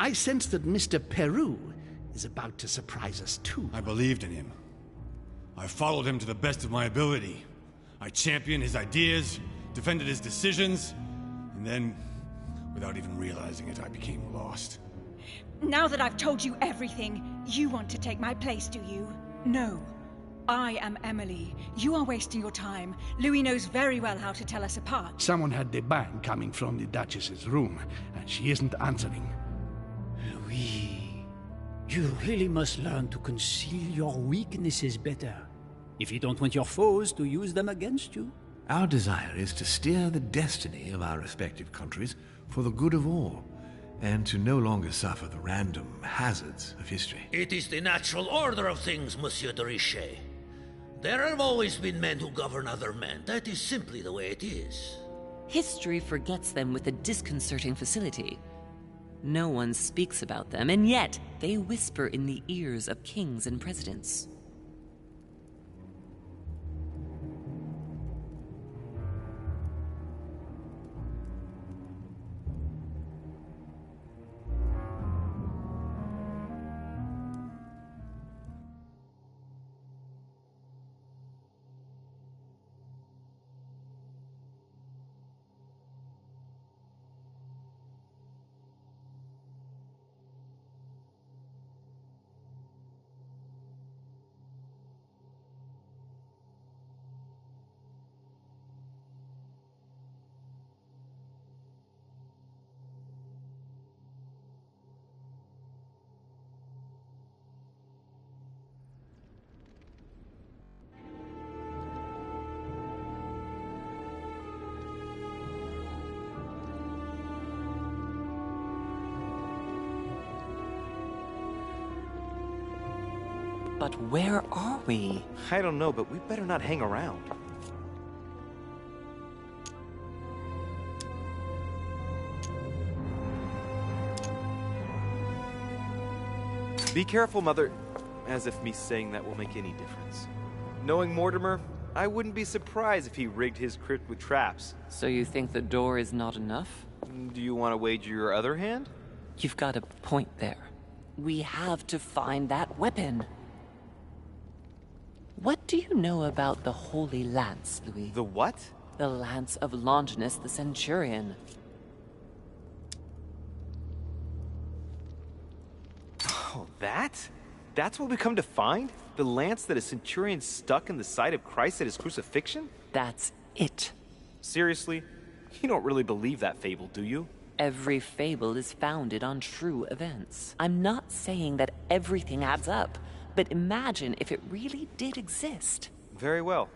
I sense that Mr. Peru is about to surprise us too. I believed in him. I followed him to the best of my ability. I championed his ideas, defended his decisions, and then, without even realizing it, I became lost. Now that I've told you everything, you want to take my place, do you? No. I am Emily. You are wasting your time. Louis knows very well how to tell us apart. Someone had the bang coming from the Duchess's room, and she isn't answering. Louis, you really must learn to conceal your weaknesses better, if you don't want your foes to use them against you. Our desire is to steer the destiny of our respective countries for the good of all, and to no longer suffer the random hazards of history. It is the natural order of things, Monsieur de Richet. There have always been men who govern other men. That is simply the way it is. History forgets them with a disconcerting facility. No one speaks about them, and yet they whisper in the ears of kings and presidents. But where are we? I don't know, but we better not hang around. Be careful, Mother. As if me saying that will make any difference. Knowing Mortimer, I wouldn't be surprised if he rigged his crypt with traps. So you think the door is not enough? Do you want to wager your other hand? You've got a point there. We have to find that weapon. What do you know about the Holy Lance, Louis? The what? The Lance of Longinus the Centurion. Oh, that? That's what we come to find? The lance that a centurion stuck in the side of Christ at his crucifixion? That's it. Seriously? You don't really believe that fable, do you? Every fable is founded on true events. I'm not saying that everything adds up, but imagine if it really did exist. Very well.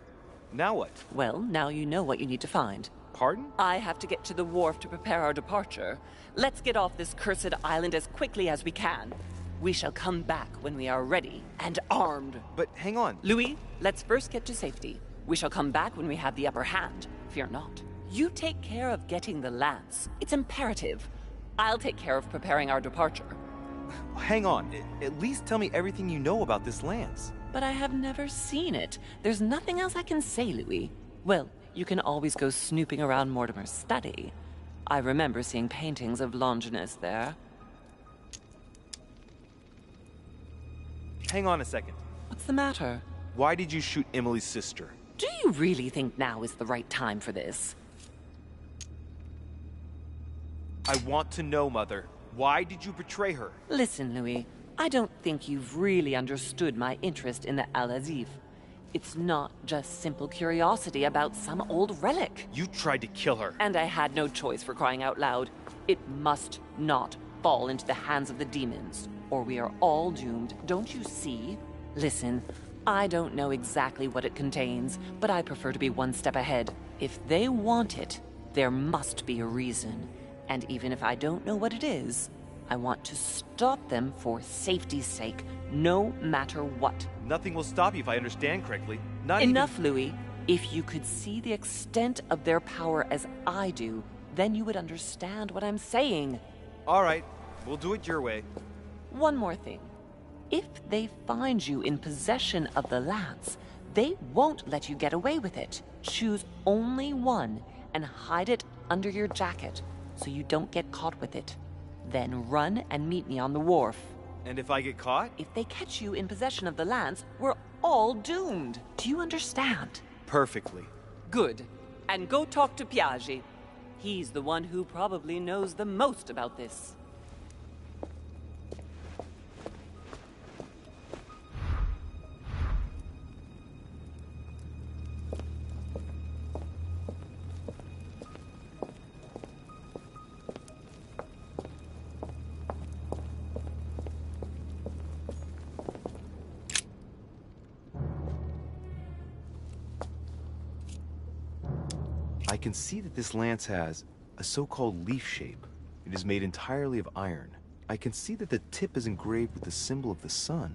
Now what? Well, now you know what you need to find. Pardon? I have to get to the wharf to prepare our departure. Let's get off this cursed island as quickly as we can. We shall come back when we are ready and armed. But hang on. Louis, let's first get to safety. We shall come back when we have the upper hand. Fear not. You take care of getting the lance. It's imperative. I'll take care of preparing our departure. Hang on. At least tell me everything you know about this lance. But I have never seen it. There's nothing else I can say, Louis. Well, you can always go snooping around Mortimer's study. I remember seeing paintings of Longinus there. Hang on a second. What's the matter? Why did you shoot Emily's sister? Do you really think now is the right time for this? I want to know, Mother. Why did you betray her? Listen, Louis. I don't think you've really understood my interest in the Al-Azif. It's not just simple curiosity about some old relic. You tried to kill her. And I had no choice, for crying out loud. It must not fall into the hands of the demons, or we are all doomed, don't you see? Listen, I don't know exactly what it contains, but I prefer to be one step ahead. If they want it, there must be a reason. And even if I don't know what it is, I want to stop them for safety's sake, no matter what. Nothing will stop you if I understand correctly. Not Enough, Louis. If you could see the extent of their power as I do, then you would understand what I'm saying. All right, we'll do it your way. One more thing. If they find you in possession of the lance, they won't let you get away with it. Choose only one and hide it under your jacket so you don't get caught with it. Then run and meet me on the wharf. And if I get caught? If they catch you in possession of the lance, we're all doomed. Do you understand? Perfectly. Good. And go talk to Piaggi. He's the one who probably knows the most about this. I can see that this lance has a so-called leaf shape. It is made entirely of iron. I can see that the tip is engraved with the symbol of the sun.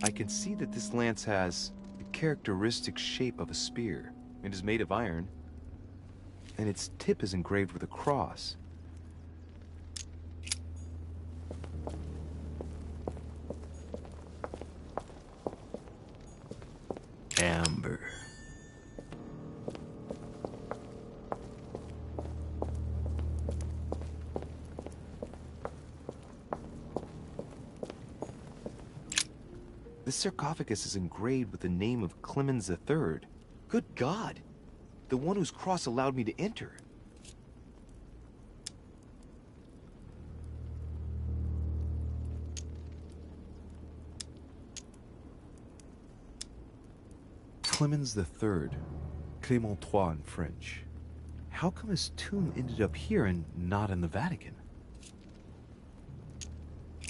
I can see that this lance has the characteristic shape of a spear. It is made of iron, and its tip is engraved with a cross. Amber. This sarcophagus is engraved with the name of Clemens III. Good God! The one whose cross allowed me to enter. Clemens III. Clément III in French. How come his tomb ended up here and not in the Vatican?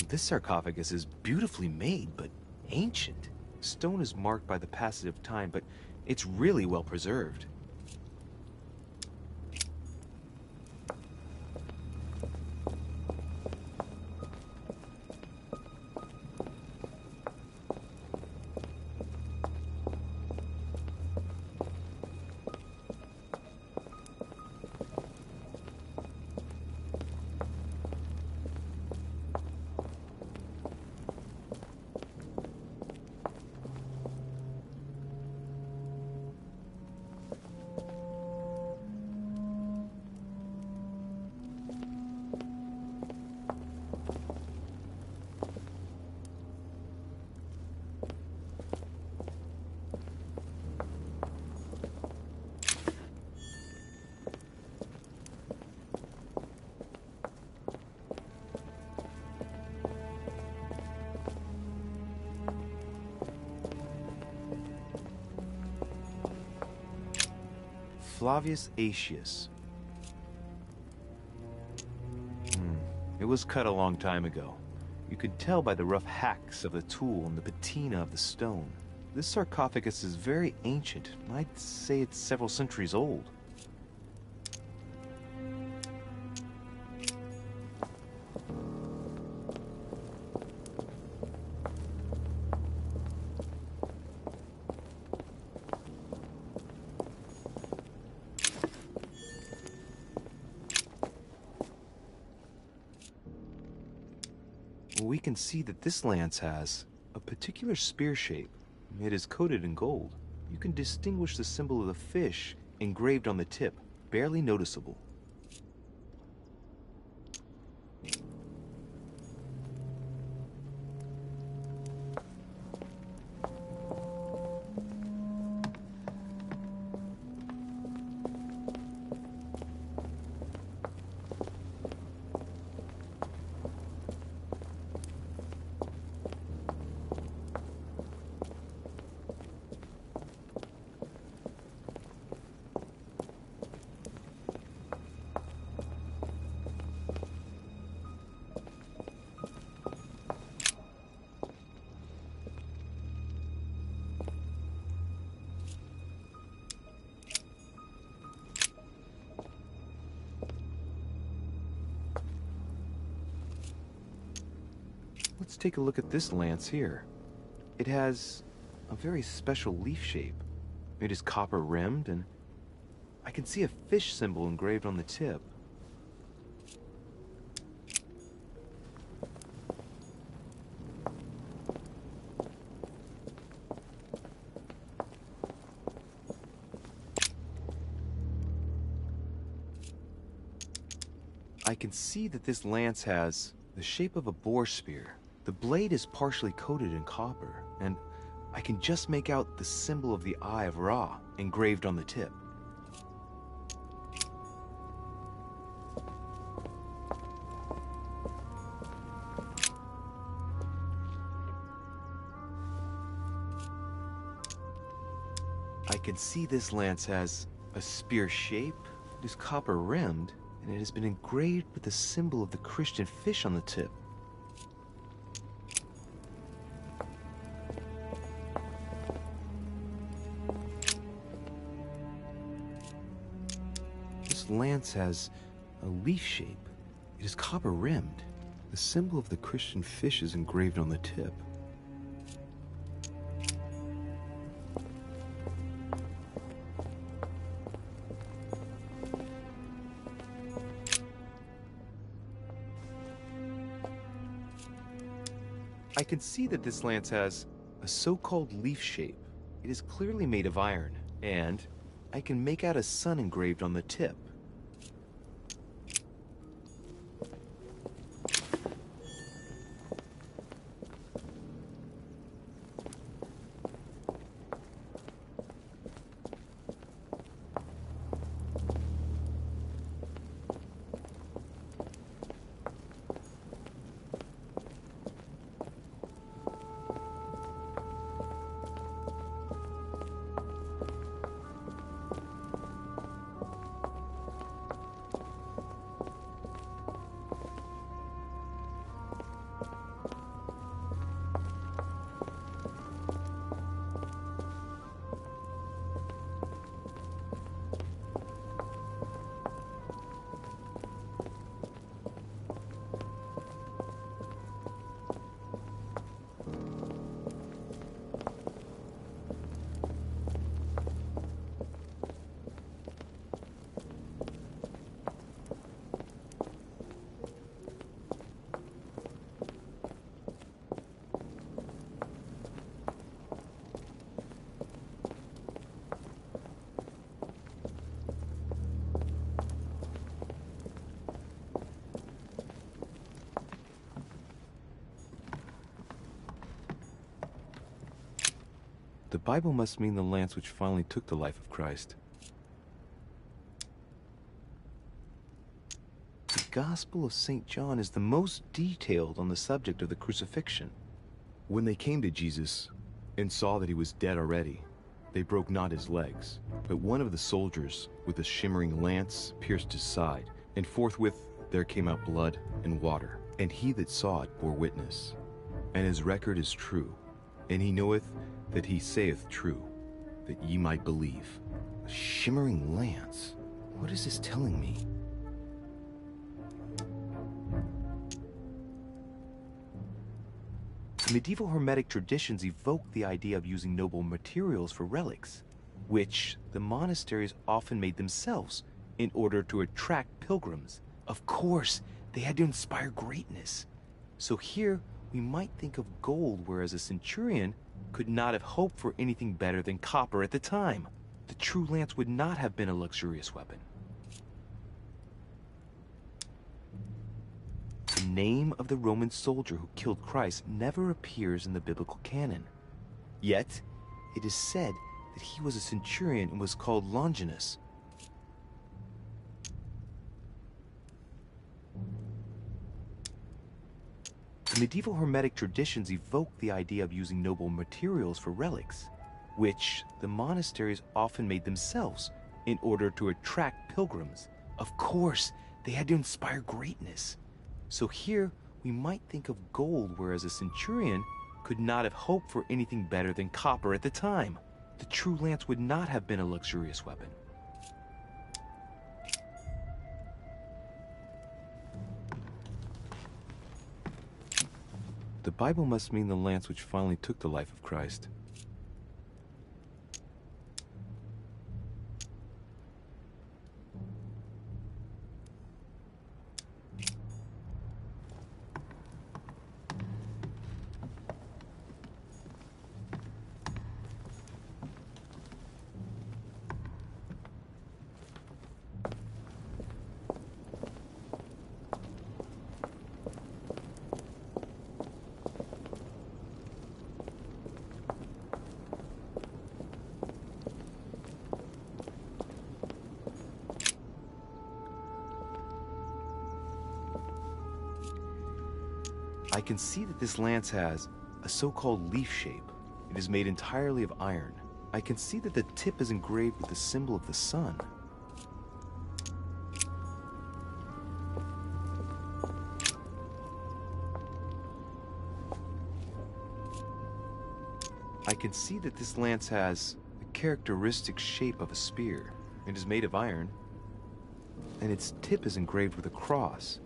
This sarcophagus is beautifully made, but ancient. Stone is marked by the passage of time, but it's really well preserved. Flavius Aetius. It was cut a long time ago. You could tell by the rough hacks of the tool and the patina of the stone. This sarcophagus is very ancient. I'd say it's several centuries old. We can see that this lance has a particular spear shape. It is coated in gold. You can distinguish the symbol of the fish engraved on the tip, barely noticeable. Let's take a look at this lance here. It has a very special leaf shape. It is copper rimmed, and I can see a fish symbol engraved on the tip. I can see that this lance has the shape of a boar spear. The blade is partially coated in copper, and I can just make out the symbol of the Eye of Ra engraved on the tip. I can see this lance has a spear shape, it is copper rimmed, and it has been engraved with the symbol of the Christian fish on the tip. This lance has a leaf shape. It is copper rimmed. The symbol of the Christian fish is engraved on the tip. I can see that this lance has a so-called leaf shape. It is clearly made of iron, and I can make out a sun engraved on the tip. The Bible must mean the lance which finally took the life of Christ. The Gospel of St. John is the most detailed on the subject of the crucifixion. When they came to Jesus and saw that he was dead already, they broke not his legs, but one of the soldiers with a shimmering lance pierced his side, and forthwith there came out blood and water. And he that saw it bore witness, and his record is true, and he knoweth that he saith true, that ye might believe. A shimmering lance? What is this telling me? The medieval Hermetic traditions evoke the idea of using noble materials for relics, which the monasteries often made themselves in order to attract pilgrims. Of course, they had to inspire greatness. So here, we might think of gold, whereas a centurion could not have hoped for anything better than copper at the time. The true lance would not have been a luxurious weapon. The name of the Roman soldier who killed Christ never appears in the biblical canon. Yet, it is said that he was a centurion and was called Longinus. The medieval Hermetic traditions evoke the idea of using noble materials for relics, which the monasteries often made themselves in order to attract pilgrims. Of course, they had to inspire greatness. So here, we might think of gold, whereas a centurion could not have hoped for anything better than copper at the time. The true lance would not have been a luxurious weapon. The Bible must mean the lance which finally took the life of Christ. I can see that this lance has a so-called leaf shape. It is made entirely of iron. I can see that the tip is engraved with the symbol of the sun. I can see that this lance has the characteristic shape of a spear. It is made of iron, and its tip is engraved with a cross.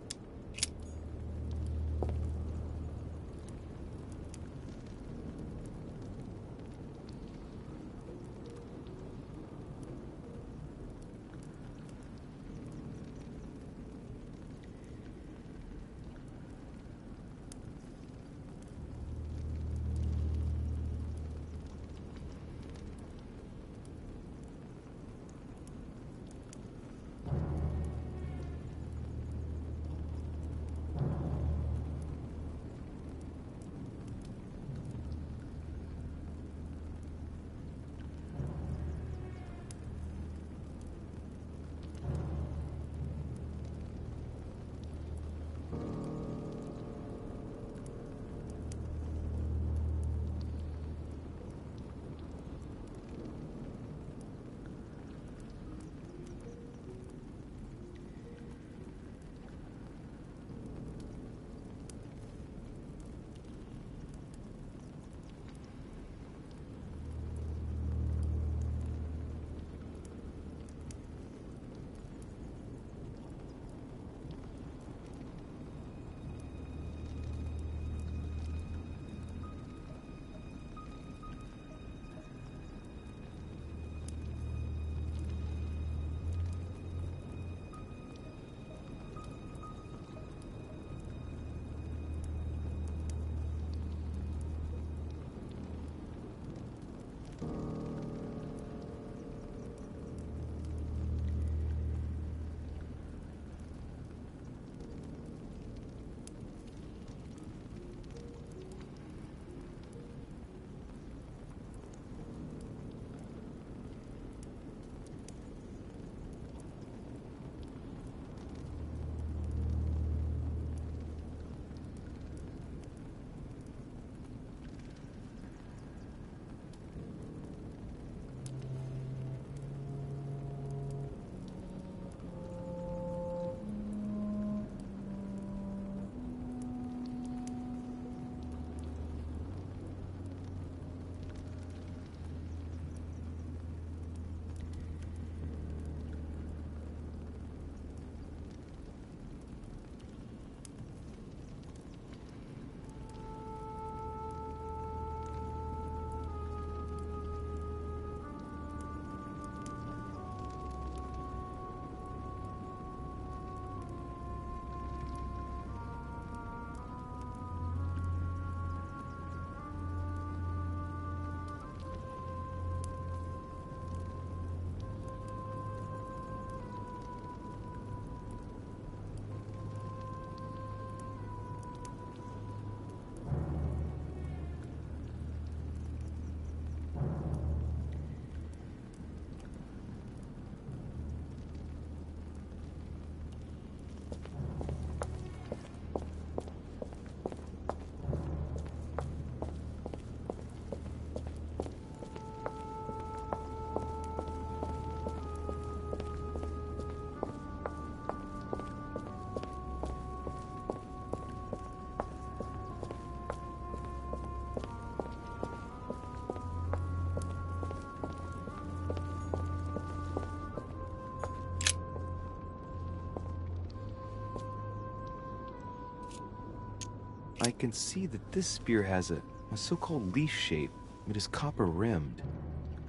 I can see that this spear has a so-called leaf shape. It is copper-rimmed.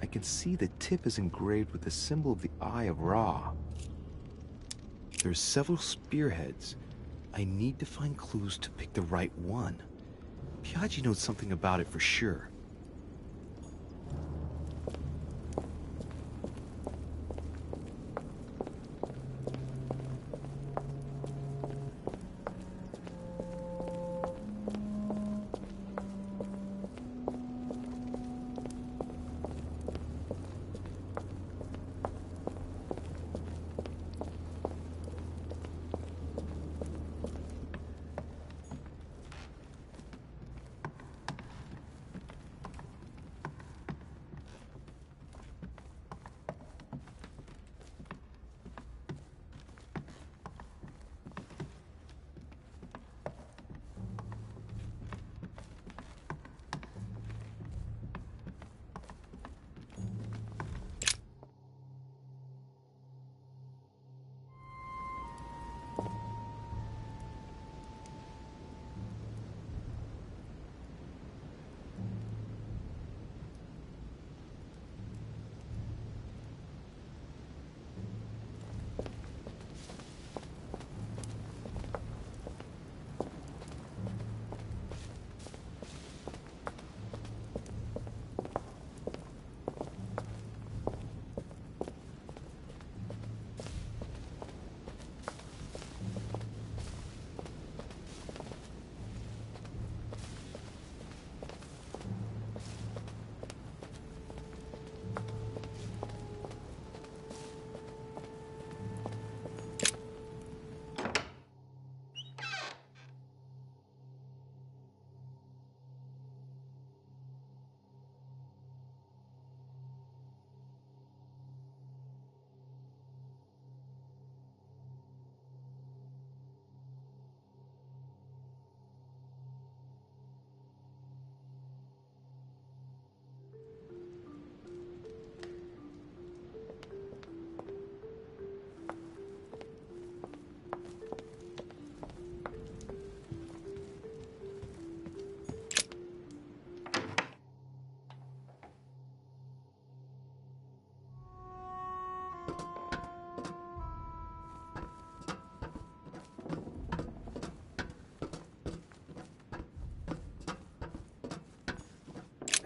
I can see the tip is engraved with the symbol of the Eye of Ra. There are several spearheads. I need to find clues to pick the right one. Piaggi knows something about it for sure.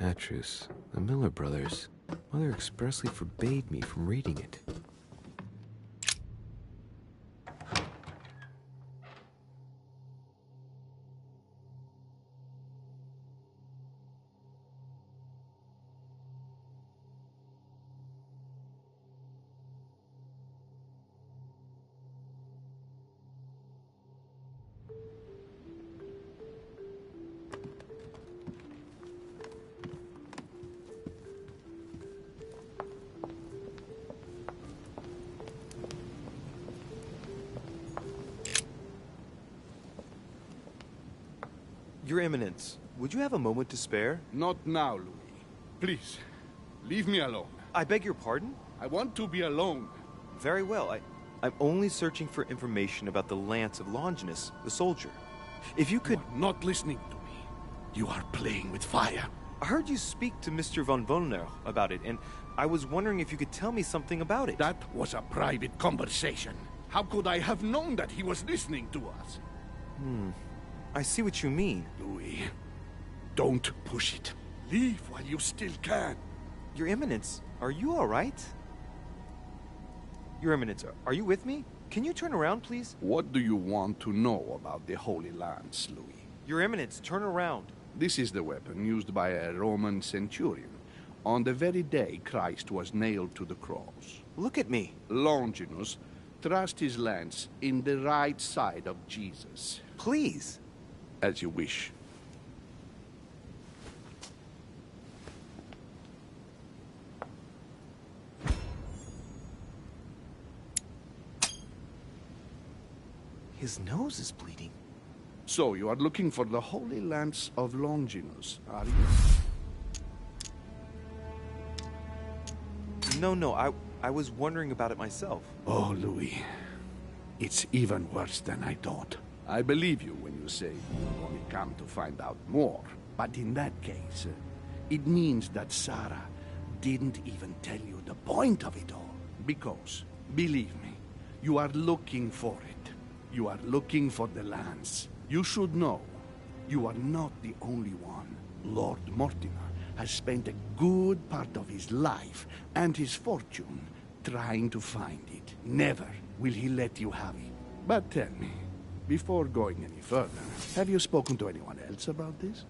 Atrus, the Miller brothers. Mother expressly forbade me from reading it. Your Eminence, would you have a moment to spare? Not now, Louis. Please, leave me alone. I beg your pardon? I want to be alone. Very well. I'm only searching for information about the lance of Longinus, the soldier. If you could... You are not listening to me. You are playing with fire. I heard you speak to Mr. von Wollner about it, and I was wondering if you could tell me something about it. That was a private conversation. How could I have known that he was listening to us? I see what you mean. Louis, don't push it. Leave while you still can. Your Eminence, are you all right? Your Eminence, are you with me? Can you turn around, please? What do you want to know about the Holy Lance, Louis? Your Eminence, turn around. This is the weapon used by a Roman centurion on the very day Christ was nailed to the cross. Look at me. Longinus thrust his lance in the right side of Jesus. Please. As you wish. His nose is bleeding. So, you are looking for the Holy Lance of Longinus, are you? No, I was wondering about it myself. Oh, Louis. It's even worse than I thought. I believe you when you say you only come to find out more. But in that case, it means that Sarah didn't even tell you the point of it all. Because, believe me, you are looking for it. You are looking for the lance. You should know, you are not the only one. Lord Mortimer has spent a good part of his life and his fortune trying to find it. Never will he let you have it. But tell me, before going any further, have you spoken to anyone else about this?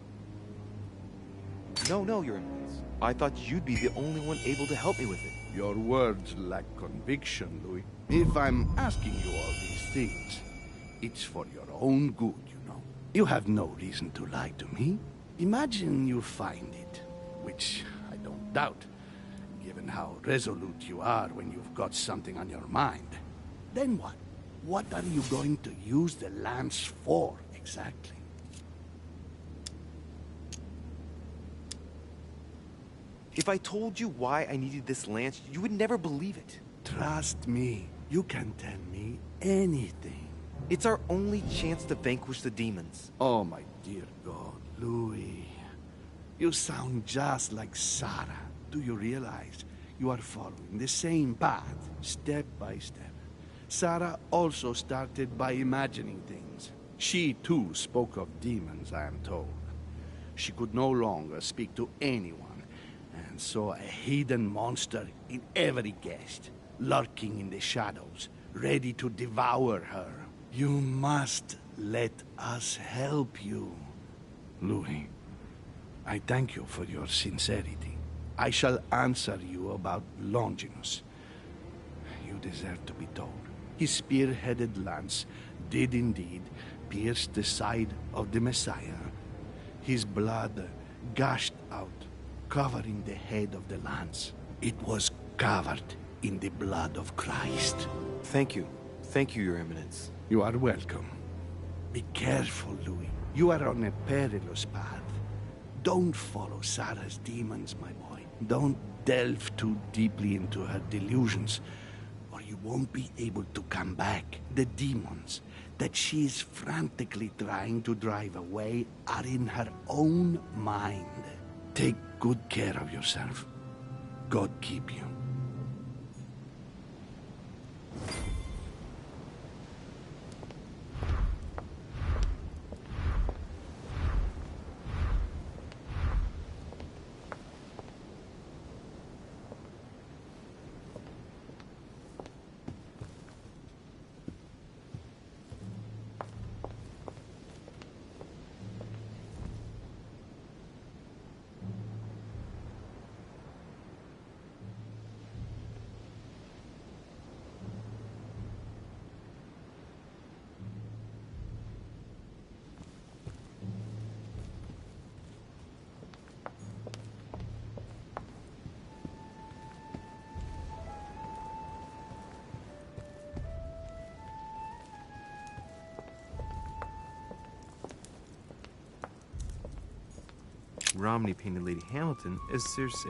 No, Your Eminence. I thought you'd be the only one able to help me with it. Your words lack conviction, Louis. If I'm asking you all these things, it's for your own good, you know. You have no reason to lie to me. Imagine you find it, which I don't doubt, given how resolute you are when you've got something on your mind. Then what? What are you going to use the lance for, exactly? If I told you why I needed this lance, you would never believe it. Trust me, you can tell me anything. It's our only chance to vanquish the demons. Oh, my dear God, Louis. You sound just like Sarah. Do you realize you are following the same path, step by step? Sarah also started by imagining things. She, too, spoke of demons, I am told. She could no longer speak to anyone, and saw a hidden monster in every guest, lurking in the shadows, ready to devour her. You must let us help you. Louis, I thank you for your sincerity. I shall answer you about Longinus. You deserve to be told. His spear-headed lance did indeed pierce the side of the Messiah. His blood gushed out, covering the head of the lance. It was covered in the blood of Christ. Thank you. Thank you, Your Eminence. You are welcome. Be careful, Louis. You are on a perilous path. Don't follow Sarah's demons, my boy. Don't delve too deeply into her delusions, or you won't be able to come back. The demons that she is frantically trying to drive away are in her own mind. Take good care of yourself. God keep you. Romney painted Lady Hamilton as Circe.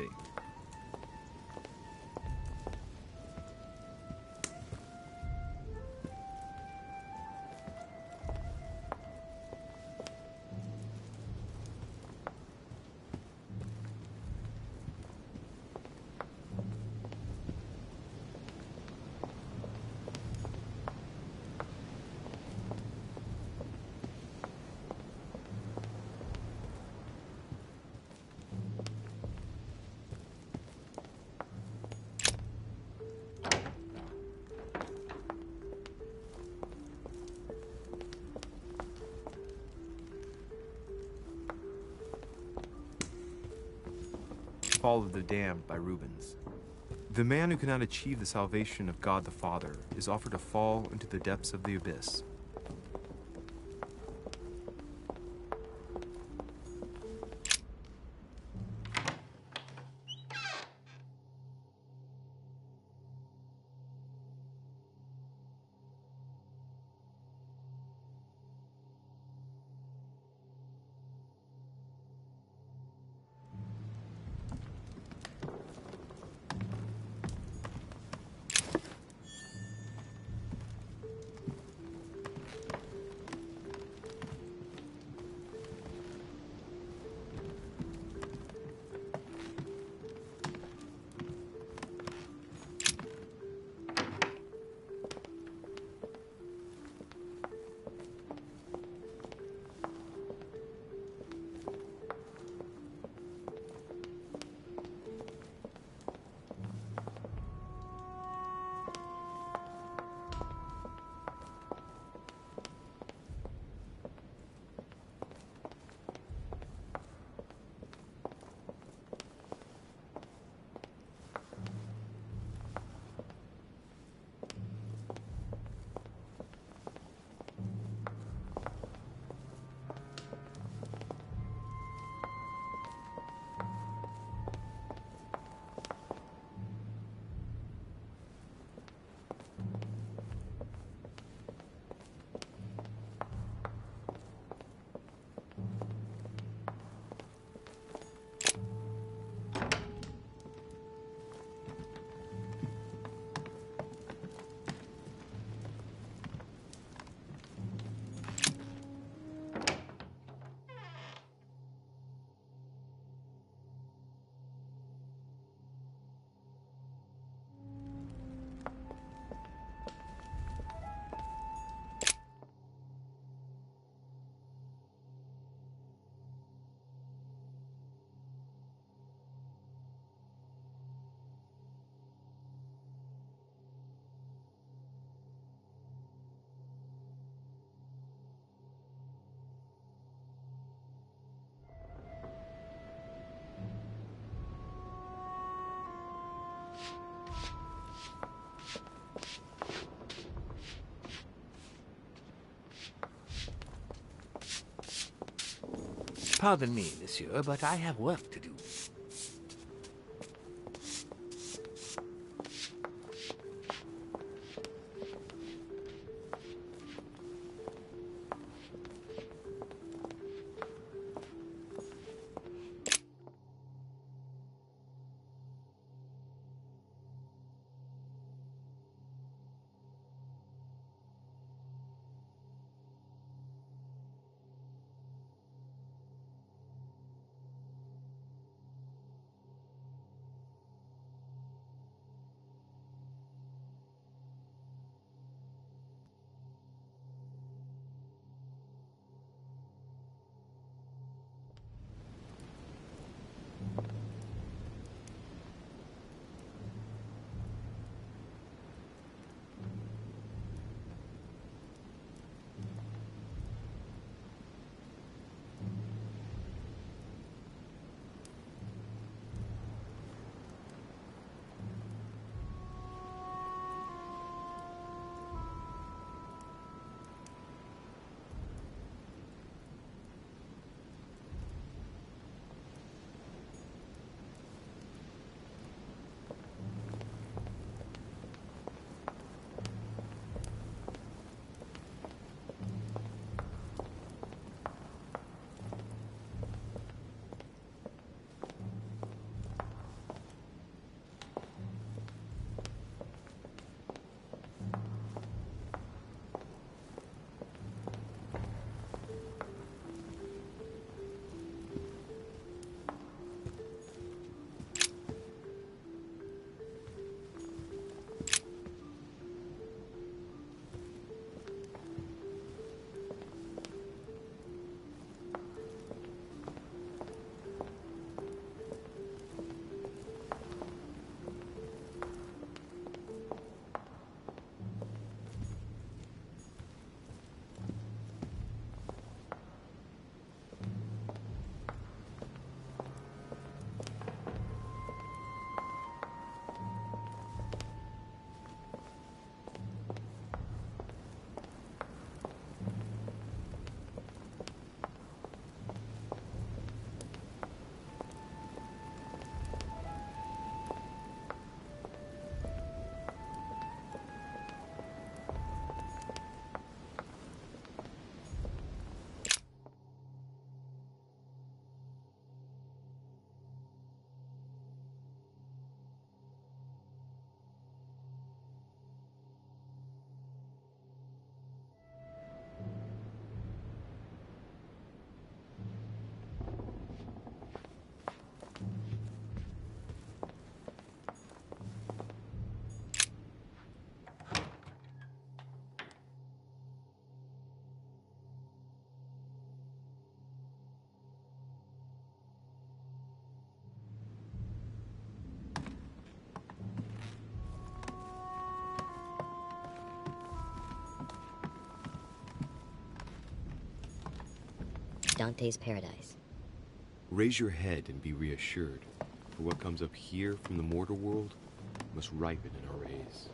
Fall of the Damned by Rubens. The man who cannot achieve the salvation of God the Father is offered to fall into the depths of the abyss. Pardon me, monsieur, but I have work to do. Dante's paradise. Raise your head and be reassured, for what comes up here from the mortal world must ripen in our rays.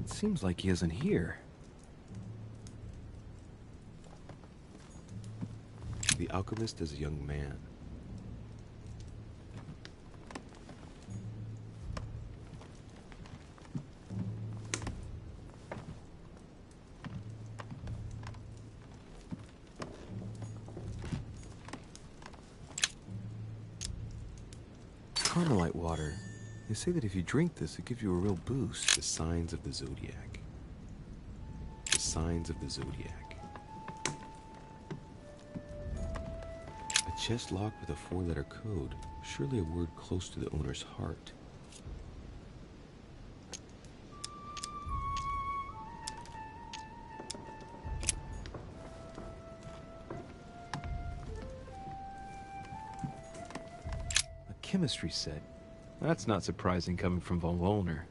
It seems like he isn't here. The alchemist is a young man. Carmelite water. They say that if you drink this, it gives you a real boost. The signs of the zodiac. The signs of the zodiac. A chest locked with a 4-letter code. Surely a word close to the owner's heart. A chemistry set. That's not surprising coming from von Wollner.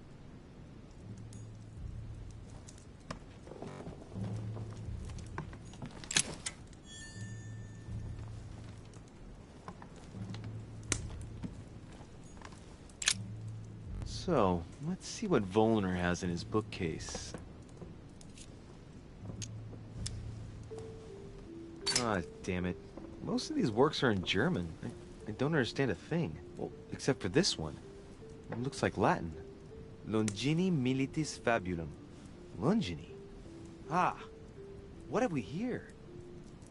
So, let's see what Wollner has in his bookcase. Ah, damn it. Most of these works are in German. I don't understand a thing. Well, except for this one. It looks like Latin. Longini militis fabulum. Longini? Ah, what have we here?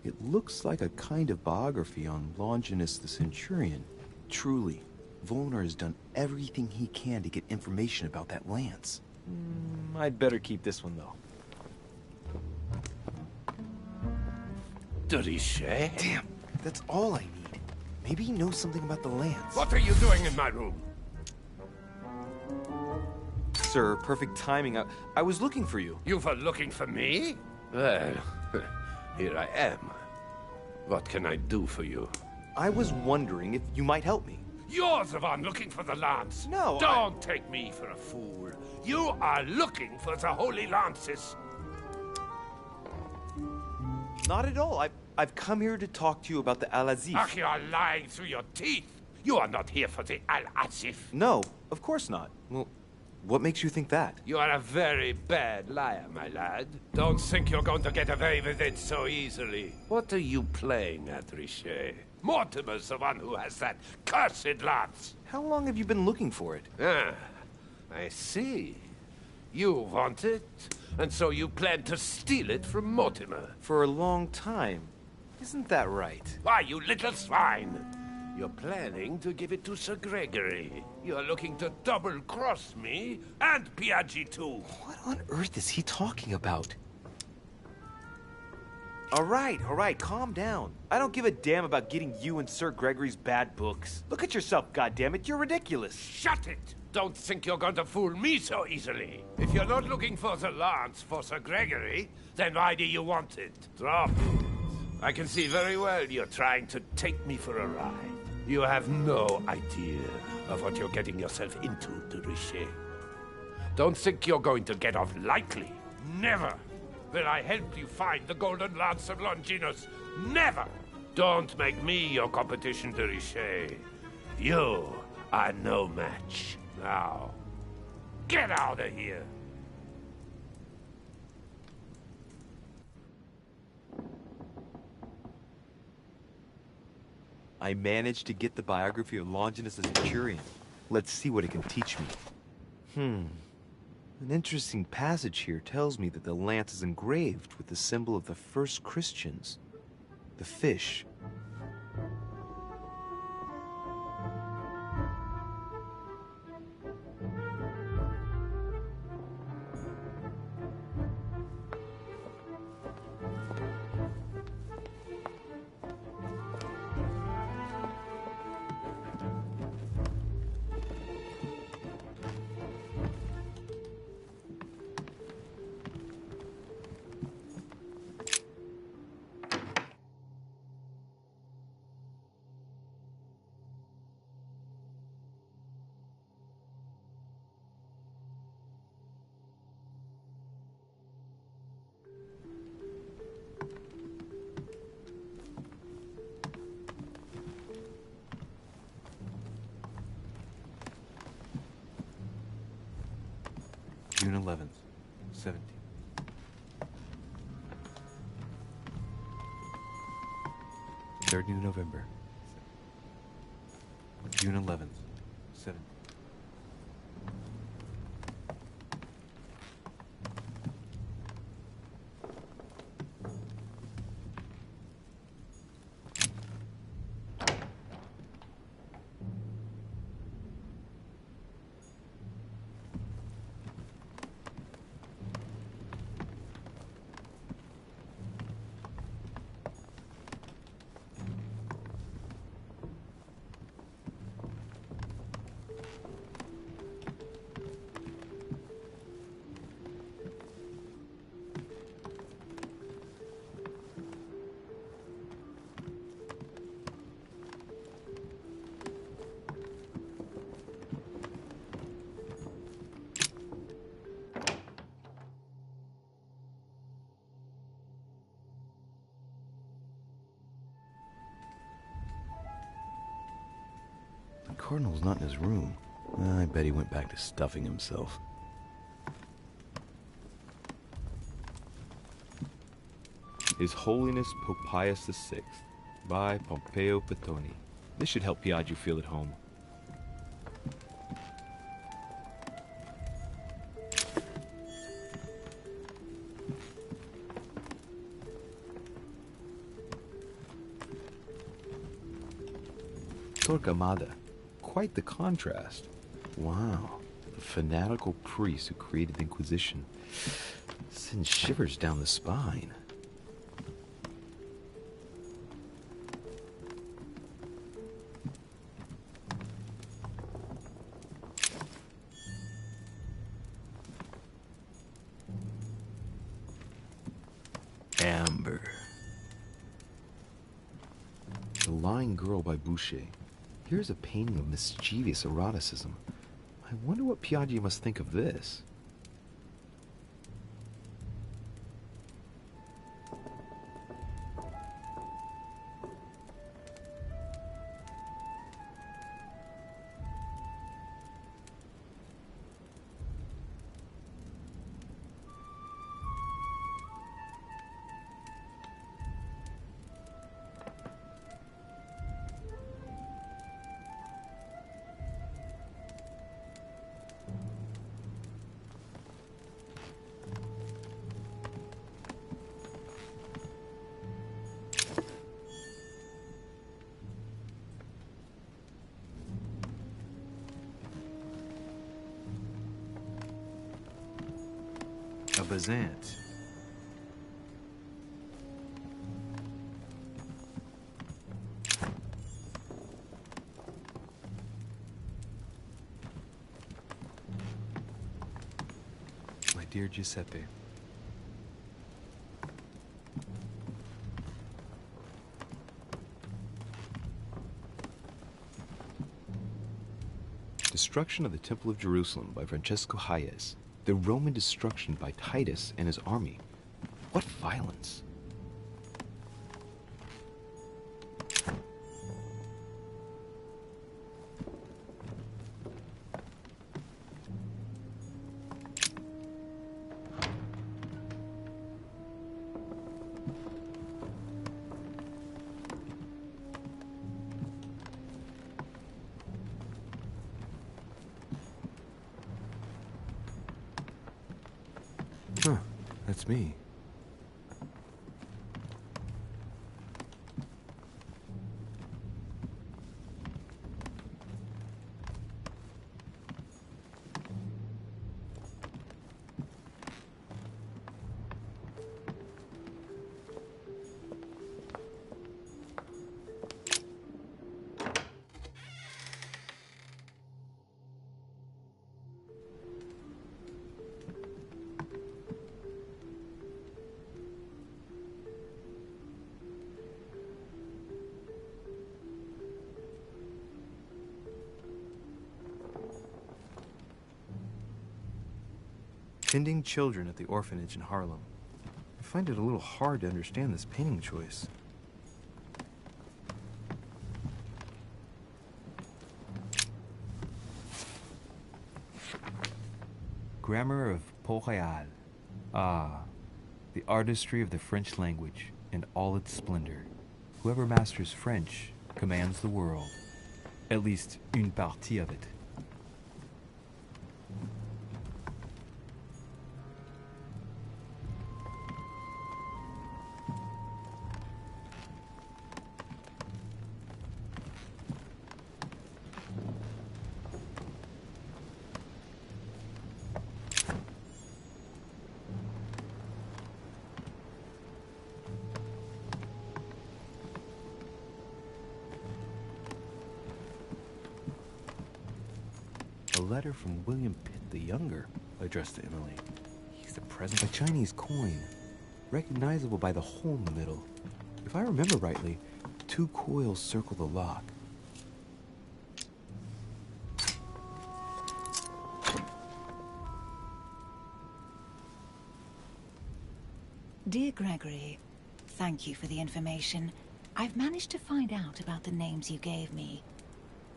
It looks like a kind of biography on Longinus the Centurion. Truly, Wollner has done everything he can to get information about that lance. I'd better keep this one, though. De Richet? Damn, that's all I need. Maybe he knows something about the lance. What are you doing in my room? Sir, perfect timing. I was looking for you. You were looking for me? Well, here I am. What can I do for you? I was wondering if you might help me. You're the one looking for the lance. No, Don't take me for a fool. You are looking for the holy lances. Not at all. I've come here to talk to you about the Al-Azif. Ach, you are lying through your teeth. You are not here for the Al-Azif. No, of course not. Well, what makes you think that? You are a very bad liar, my lad. Don't think you're going to get away with it so easily. What are you playing at, Richet? Mortimer's the one who has that cursed lance. How long have you been looking for it? Ah, I see. You want it, and so you plan to steal it from Mortimer. For a long time. Isn't that right? Why, you little swine! You're planning to give it to Sir Gregory. You're looking to double-cross me, and Piaggi too. What on earth is he talking about? All right, calm down. I don't give a damn about getting you and Sir Gregory's bad books. Look at yourself, goddammit, you're ridiculous. Shut it! Don't think you're going to fool me so easily. If you're not looking for the lance for Sir Gregory, then why do you want it? Drop it. I can see very well you're trying to take me for a ride. You have no idea of what you're getting yourself into, de Richet. Don't think you're going to get off lightly. Never will I help you find the golden lance of Longinus. Never! Don't make me your competition, de Richet. You are no match. Now, get out of here! I managed to get the biography of Longinus the Centurion. Let's see what it can teach me. An interesting passage here tells me that the lance is engraved with the symbol of the first Christians, the fish. June 11th, 17. Third new November. June 11th, 17. The Cardinal's not in his room. I bet he went back to stuffing himself. His Holiness Pope Pius VI by Pompeo Petoni. This should help Piaggio feel at home. Torquemada. Quite the contrast. Wow. The fanatical priest who created the Inquisition sends shivers down the spine. Amber. The Lying Girl by Boucher. Here's a painting of mischievous eroticism. I wonder what Piaggio must think of this. A Bazant. My dear Giuseppe. Destruction of the Temple of Jerusalem by Francesco Hayez. The Roman destruction by Titus and his army. What violence! That's me. Tending children at the orphanage in Harlem. I find it a little hard to understand this painting choice. Grammar of Port-Royal. Ah, the artistry of the French language in all its splendor. Whoever masters French commands the world. At least une partie of it. A letter from William Pitt the Younger, addressed to Emily. He's a present, a Chinese coin, recognizable by the hole in the middle. If I remember rightly, 2 coils circle the lock. Dear Gregory, thank you for the information. I've managed to find out about the names you gave me.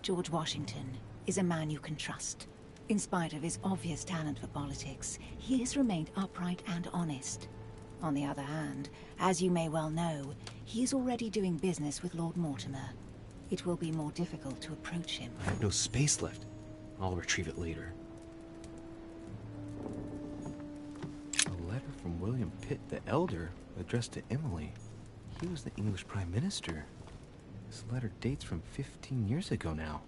George Washington is a man you can trust. In spite of his obvious talent for politics, he has remained upright and honest. On the other hand, as you may well know, he is already doing business with Lord Mortimer. It will be more difficult to approach him. I have no space left. I'll retrieve it later. A letter from William Pitt the Elder, addressed to Emily. He was the English Prime Minister. This letter dates from 15 years ago now.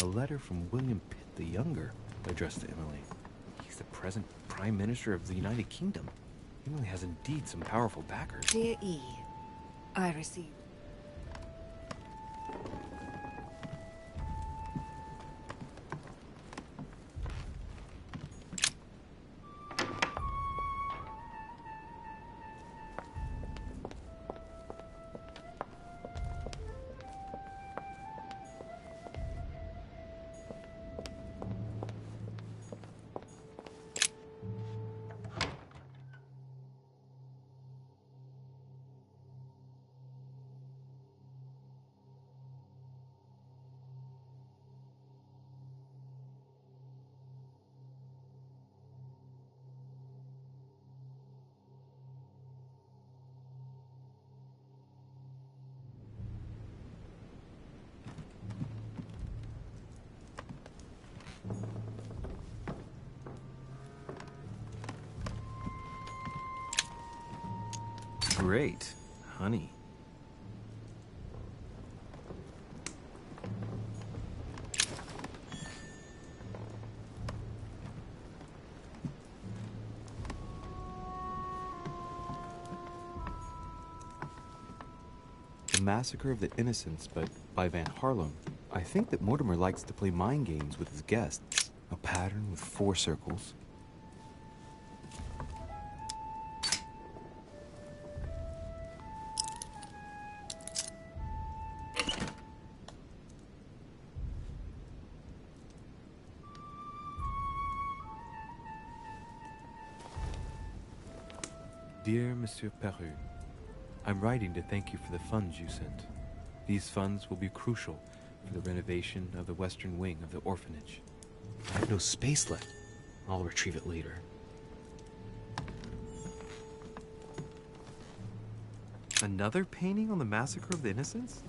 A letter from William Pitt the Younger, addressed to Emily. He's the present Prime Minister of the United Kingdom. Emily has indeed some powerful backers. Dear E, I received... Great. Honey. The Massacre of the Innocents, but by Van Harlem. I think that Mortimer likes to play mind games with his guests. A pattern with 4 circles. Dear Monsieur Peru, I'm writing to thank you for the funds you sent. These funds will be crucial for the renovation of the western wing of the orphanage. I have no space left. I'll retrieve it later. Another painting on the massacre of the innocents?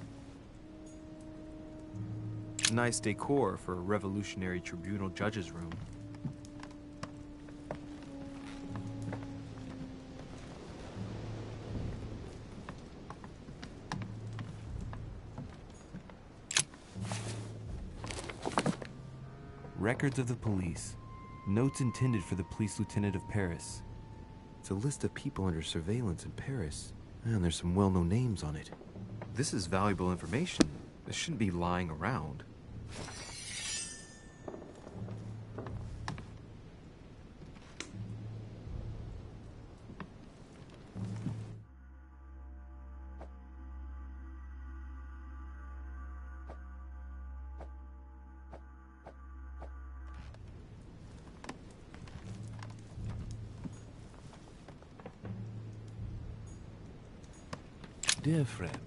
Nice decor for a revolutionary tribunal judge's room. Records of the police. Notes intended for the police lieutenant of Paris. It's a list of people under surveillance in Paris. And there's some well-known names on it. This is valuable information. This shouldn't be lying around. Dear friend,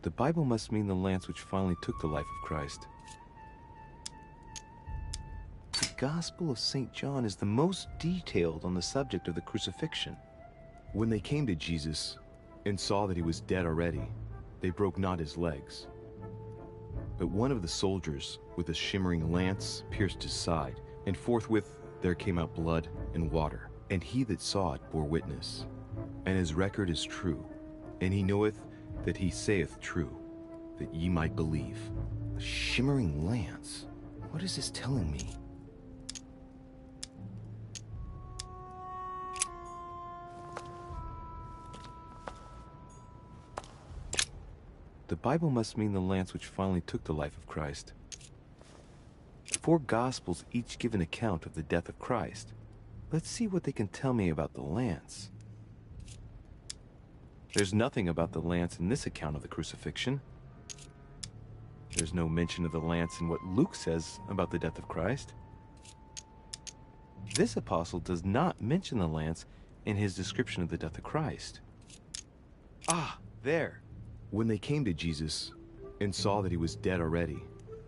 The Bible must mean the lance which finally took the life of Christ. The Gospel of St. John is the most detailed on the subject of the crucifixion. When they came to Jesus and saw that he was dead already, they broke not his legs. But one of the soldiers with a shimmering lance pierced his side, and forthwith there came out blood and water. And he that saw it bore witness, and his record is true, and he knoweth that he saith true, that ye might believe. A shimmering lance? What is this telling me? The Bible must mean the lance which finally took the life of Christ. The four Gospels each give an account of the death of Christ. Let's see what they can tell me about the lance. There's nothing about the lance in this account of the crucifixion. There's no mention of the lance in what Luke says about the death of Christ. This apostle does not mention the lance in his description of the death of Christ. Ah, there. When they came to Jesus and saw that he was dead already,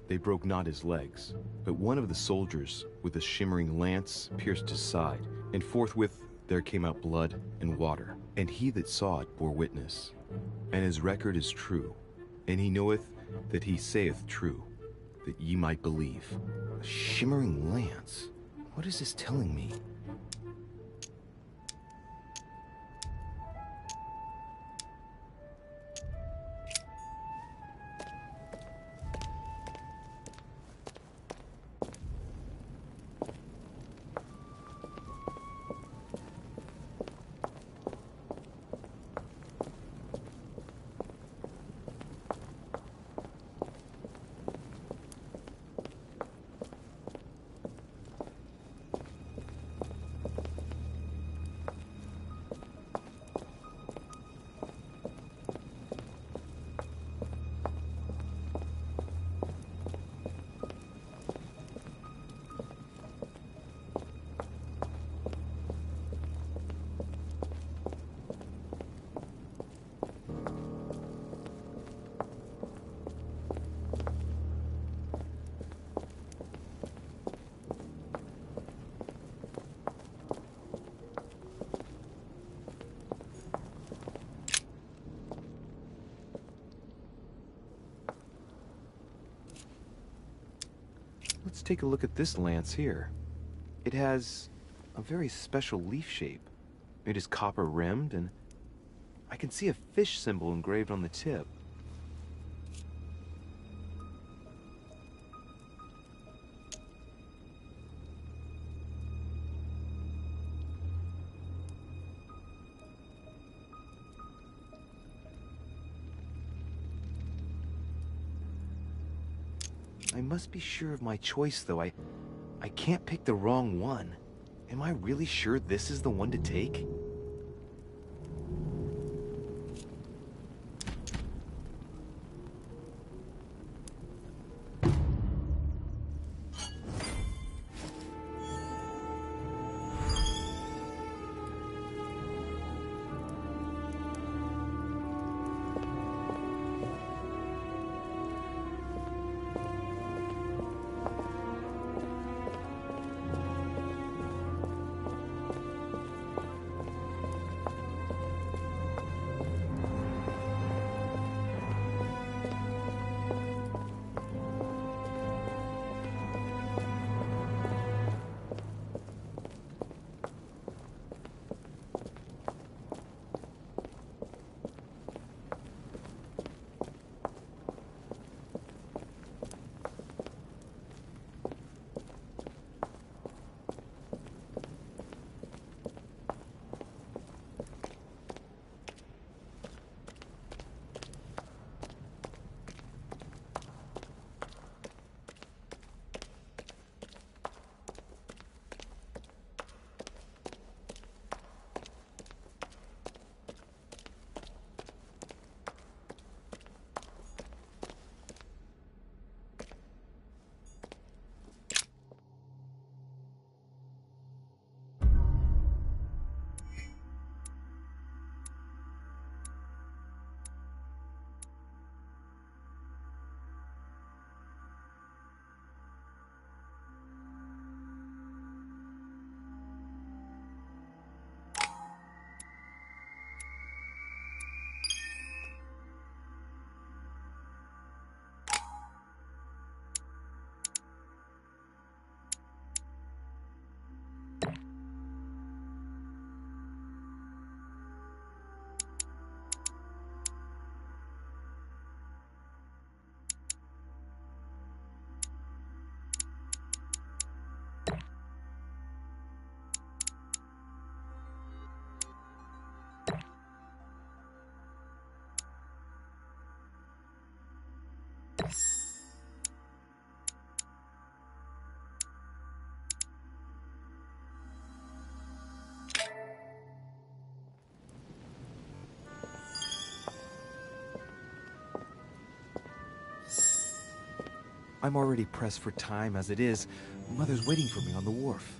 they broke not his legs. But one of the soldiers with a shimmering lance pierced his side, and forthwith there came out blood and water. And he that saw it bore witness, and his record is true, and he knoweth that he saith true, that ye might believe. A shimmering lance? What is this telling me? Let's take a look at this lance here. It has a very special leaf shape. It is copper rimmed, and I can see a fish symbol engraved on the tip. I must be sure of my choice, though. I can't pick the wrong one. Am I really sure this is the one to take? I'm already pressed for time as it is. Mother's waiting for me on the wharf.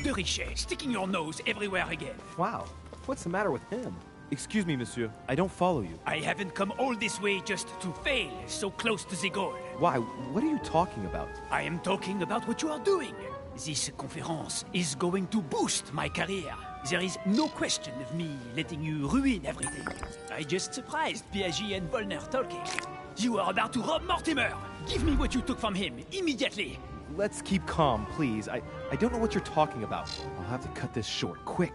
De Richet, sticking your nose everywhere again. Wow, what's the matter with him? Excuse me, monsieur. I don't follow you. I haven't come all this way just to fail so close to the goal. Why? What are you talking about? I am talking about what you are doing. This conference is going to boost my career. There is no question of me letting you ruin everything. I just surprised Piaget and Volner talking. You are about to rob Mortimer. Give me what you took from him, immediately. Let's keep calm, please. I don't know what you're talking about. I'll have to cut this short, quick.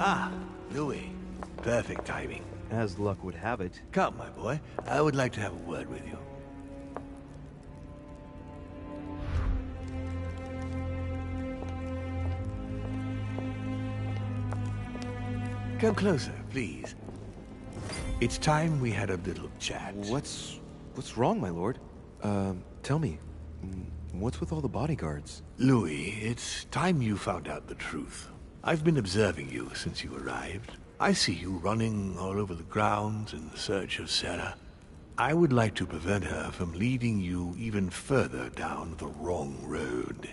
Ah, Louis. Perfect timing. As luck would have it. Come, my boy. I would like to have a word with you. Come closer, please. It's time we had a little chat. What's wrong, my lord? Tell me, what's with all the bodyguards? Louis, it's time you found out the truth. I've been observing you since you arrived. I see you running all over the grounds in search of Sarah. I would like to prevent her from leading you even further down the wrong road.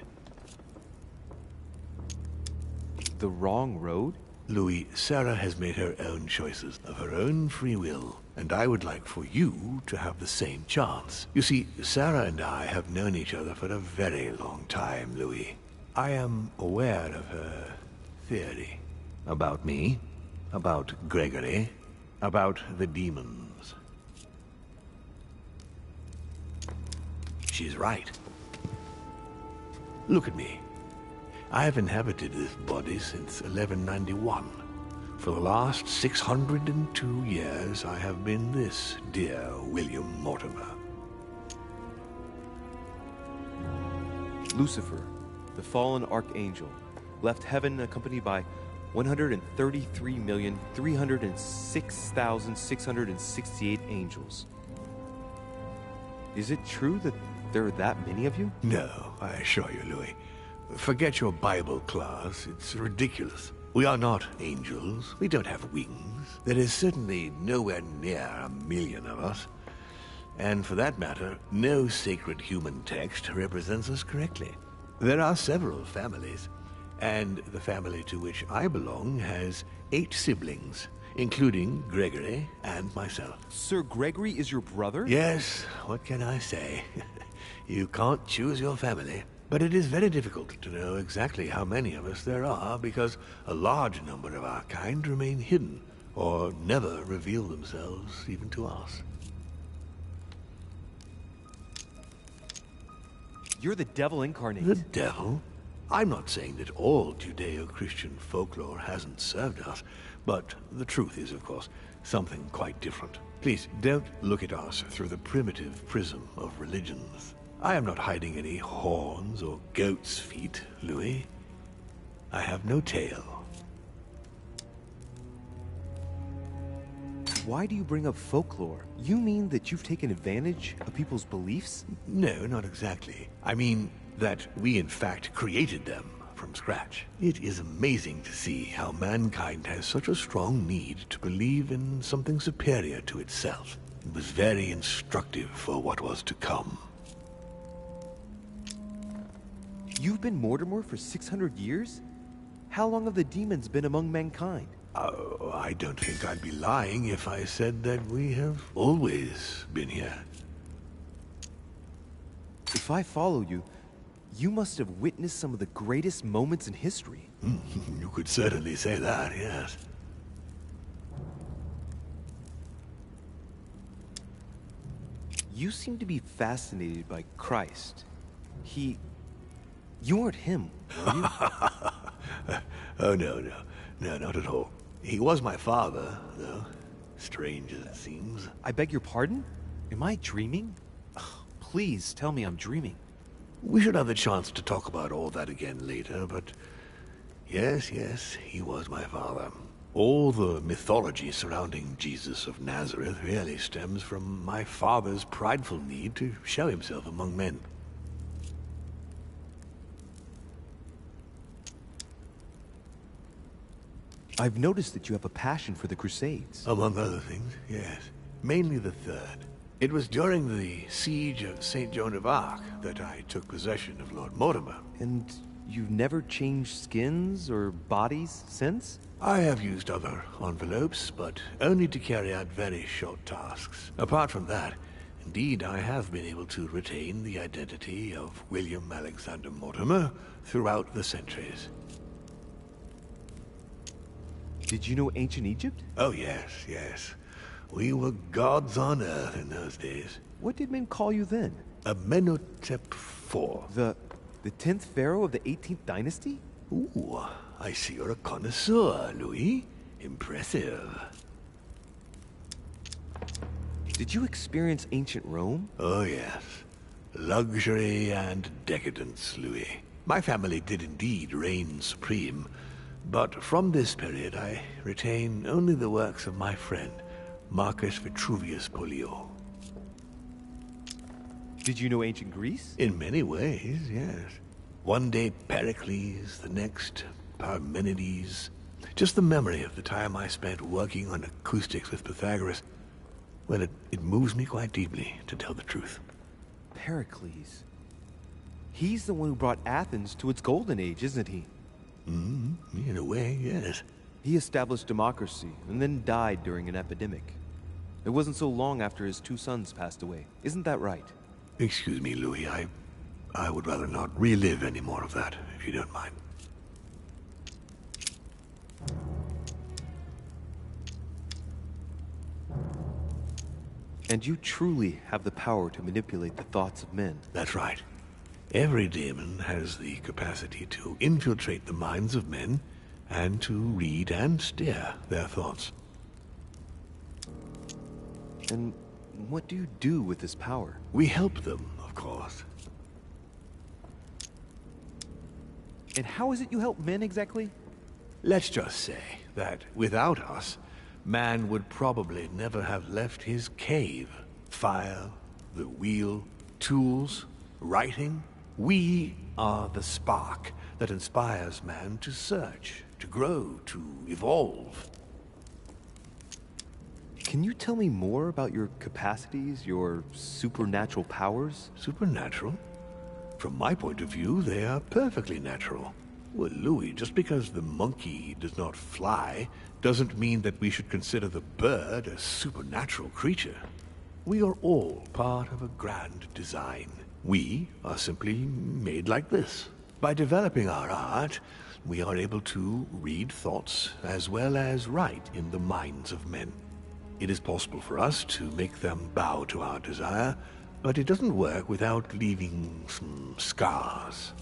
The wrong road? Louis, Sarah has made her own choices of her own free will, and I would like for you to have the same chance. You see, Sarah and I have known each other for a very long time, Louis. I am aware of her theory. About me, about Gregory, about the demons. She's right. Look at me. I have inhabited this body since 1191. For the last 602 years, I have been this dear William Mortimer. Lucifer, the fallen archangel, left heaven accompanied by 133,306,668 angels. Is it true that there are that many of you? No, I assure you, Louis. Forget your Bible class. It's ridiculous. We are not angels. We don't have wings. There is certainly nowhere near 1,000,000 of us. And for that matter, no sacred human text represents us correctly. There are several families, and the family to which I belong has 8 siblings, including Gregory and myself. Sir Gregory is your brother? Yes, what can I say? You can't choose your family. But it is very difficult to know exactly how many of us there are, because a large number of our kind remain hidden, or never reveal themselves even to us. You're the devil incarnate. The devil? I'm not saying that all Judeo-Christian folklore hasn't served us, but the truth is, of course, something quite different. Please, don't look at us through the primitive prism of religions. I am not hiding any horns or goat's feet, Louis. I have no tail. Why do you bring up folklore? You mean that you've taken advantage of people's beliefs? No, not exactly. I mean that we in fact created them from scratch. It is amazing to see how mankind has such a strong need to believe in something superior to itself. It was very instructive for what was to come. You've been Mortimer for 600 years? How long have the demons been among mankind? Oh, I don't think I'd be lying if I said that we have always been here. If I follow you, you must have witnessed some of the greatest moments in history. You could certainly say that, yes. You seem to be fascinated by Christ. You aren't him, are you? Oh, no, not at all. He was my father, though. Strange as it seems. I beg your pardon? Am I dreaming? Ugh, please tell me I'm dreaming. We should have the chance to talk about all that again later, but yes, he was my father. All the mythology surrounding Jesus of Nazareth really stems from my father's prideful need to show himself among men. I've noticed that you have a passion for the Crusades. Among other things, yes. Mainly the third. It was during the siege of St. Joan of Arc that I took possession of Lord Mortimer. And you've never changed skins or bodies since? I have used other envelopes, but only to carry out very short tasks. Apart from that, indeed, I have been able to retain the identity of William Alexander Mortimer throughout the centuries. Did you know ancient Egypt? Oh, yes. We were gods on Earth in those days. What did men call you then? Amenhotep IV. The 10th pharaoh of the 18th dynasty? Ooh, I see you're a connoisseur, Louis. Impressive. Did you experience ancient Rome? Oh, yes. Luxury and decadence, Louis. My family did indeed reign supreme, but from this period I retain only the works of my friend, Marcus Vitruvius Pollio. Did you know ancient Greece? In many ways, yes. One day Pericles, the next Parmenides. Just the memory of the time I spent working on acoustics with Pythagoras, well, it moves me quite deeply, to tell the truth. Pericles. He's the one who brought Athens to its golden age, isn't he? In a way, yes. He established democracy and then died during an epidemic. It wasn't so long after his 2 sons passed away. Isn't that right? Excuse me, Louis. I would rather not relive any more of that, if you don't mind. And you truly have the power to manipulate the thoughts of men. That's right. Every demon has the capacity to infiltrate the minds of men and to read and steer their thoughts. And what do you do with this power? We help them, of course. And how is it you help men exactly? Let's just say that without us, man would probably never have left his cave. Fire, the wheel, tools, writing. We are the spark that inspires man to search, to grow, to evolve. Can you tell me more about your capacities, your supernatural powers? Supernatural? From my point of view, they are perfectly natural. Well, Louis, just because the monkey does not fly doesn't mean that we should consider the bird a supernatural creature. We are all part of a grand design. We are simply made like this. By developing our art, we are able to read thoughts as well as write in the minds of men. It is possible for us to make them bow to our desire, but it doesn't work without leaving some scars.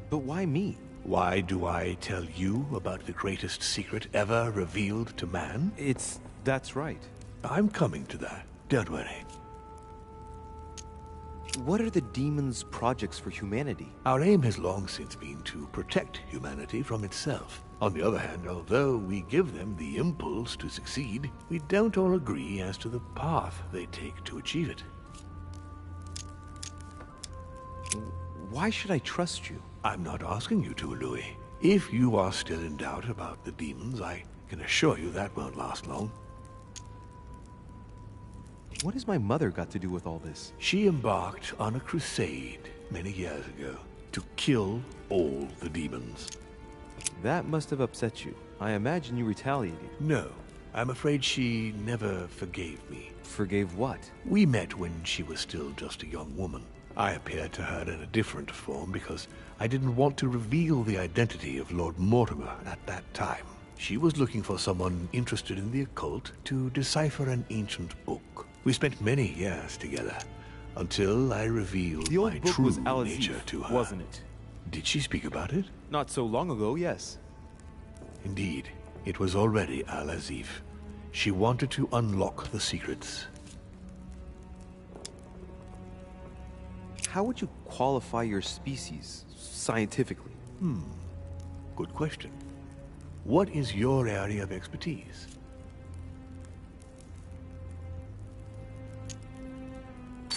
But why me? Why do I tell you about the greatest secret ever revealed to man? That's right. I'm coming to that. Don't worry. What are the demons' projects for humanity? Our aim has long since been to protect humanity from itself. On the other hand, although we give them the impulse to succeed, we don't all agree as to the path they take to achieve it. Why should I trust you? I'm not asking you to, Louis. If you are still in doubt about the demons, I can assure you that won't last long. What has my mother got to do with all this? She embarked on a crusade many years ago to kill all the demons. That must have upset you. I imagine you retaliated. No, I'm afraid she never forgave me. Forgave what? We met when she was still just a young woman. I appeared to her in a different form because I didn't want to reveal the identity of Lord Mortimer at that time. She was looking for someone interested in the occult to decipher an ancient book. We spent many years together until I revealed the old my book true was nature to her. Wasn't it? Did she speak about it? Not so long ago, yes. Indeed, it was already Al-Azif. She wanted to unlock the secrets. How would you qualify your species, scientifically? Good question. What is your area of expertise?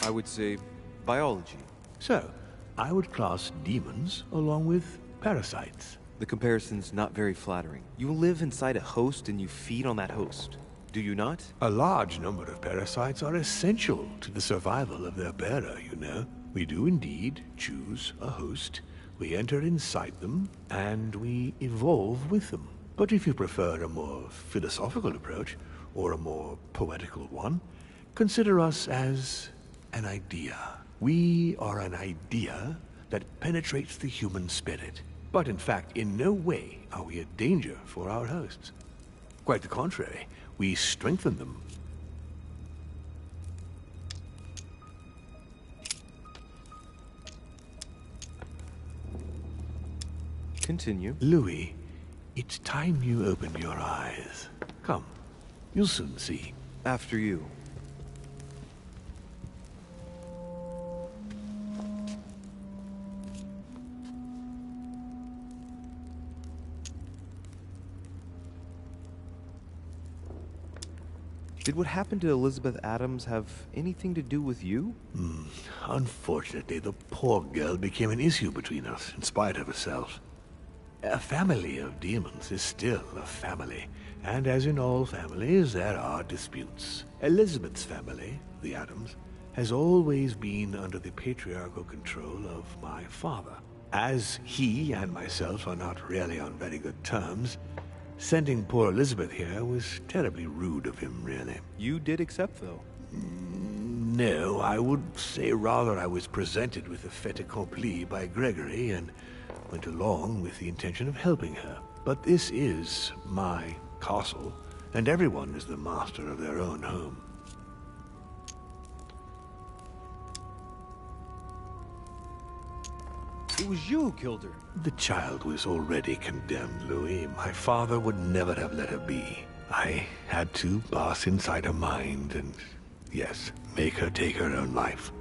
I would say biology. So, I would class demons along with parasites. The comparison's not very flattering. You live inside a host and you feed on that host. Do you not? A large number of parasites are essential to the survival of their bearer, you know. We do indeed choose a host. We enter inside them, and we evolve with them. But if you prefer a more philosophical approach, or a more poetical one, consider us as an idea. We are an idea that penetrates the human spirit. But in fact, in no way are we a danger for our hosts. Quite the contrary, we strengthen them. Continue. Louis, it's time you opened your eyes. Come, you'll soon see. After you. Did what happened to Elizabeth Adams have anything to do with you? Unfortunately, the poor girl became an issue between us, in spite of herself. A family of demons is still a family, and as in all families, there are disputes. Elizabeth's family, the Adams, has always been under the patriarchal control of my father. As he and myself are not really on very good terms, sending poor Elizabeth here was terribly rude of him, really. You did accept, though. No, I would say rather I was presented with a fait accompli by Gregory and went along with the intention of helping her. But this is my castle, and everyone is the master of their own home. It was you who killed her. The child was already condemned, Louis. My father would never have let her be. I had to pass inside her mind and, yes, make her take her own life.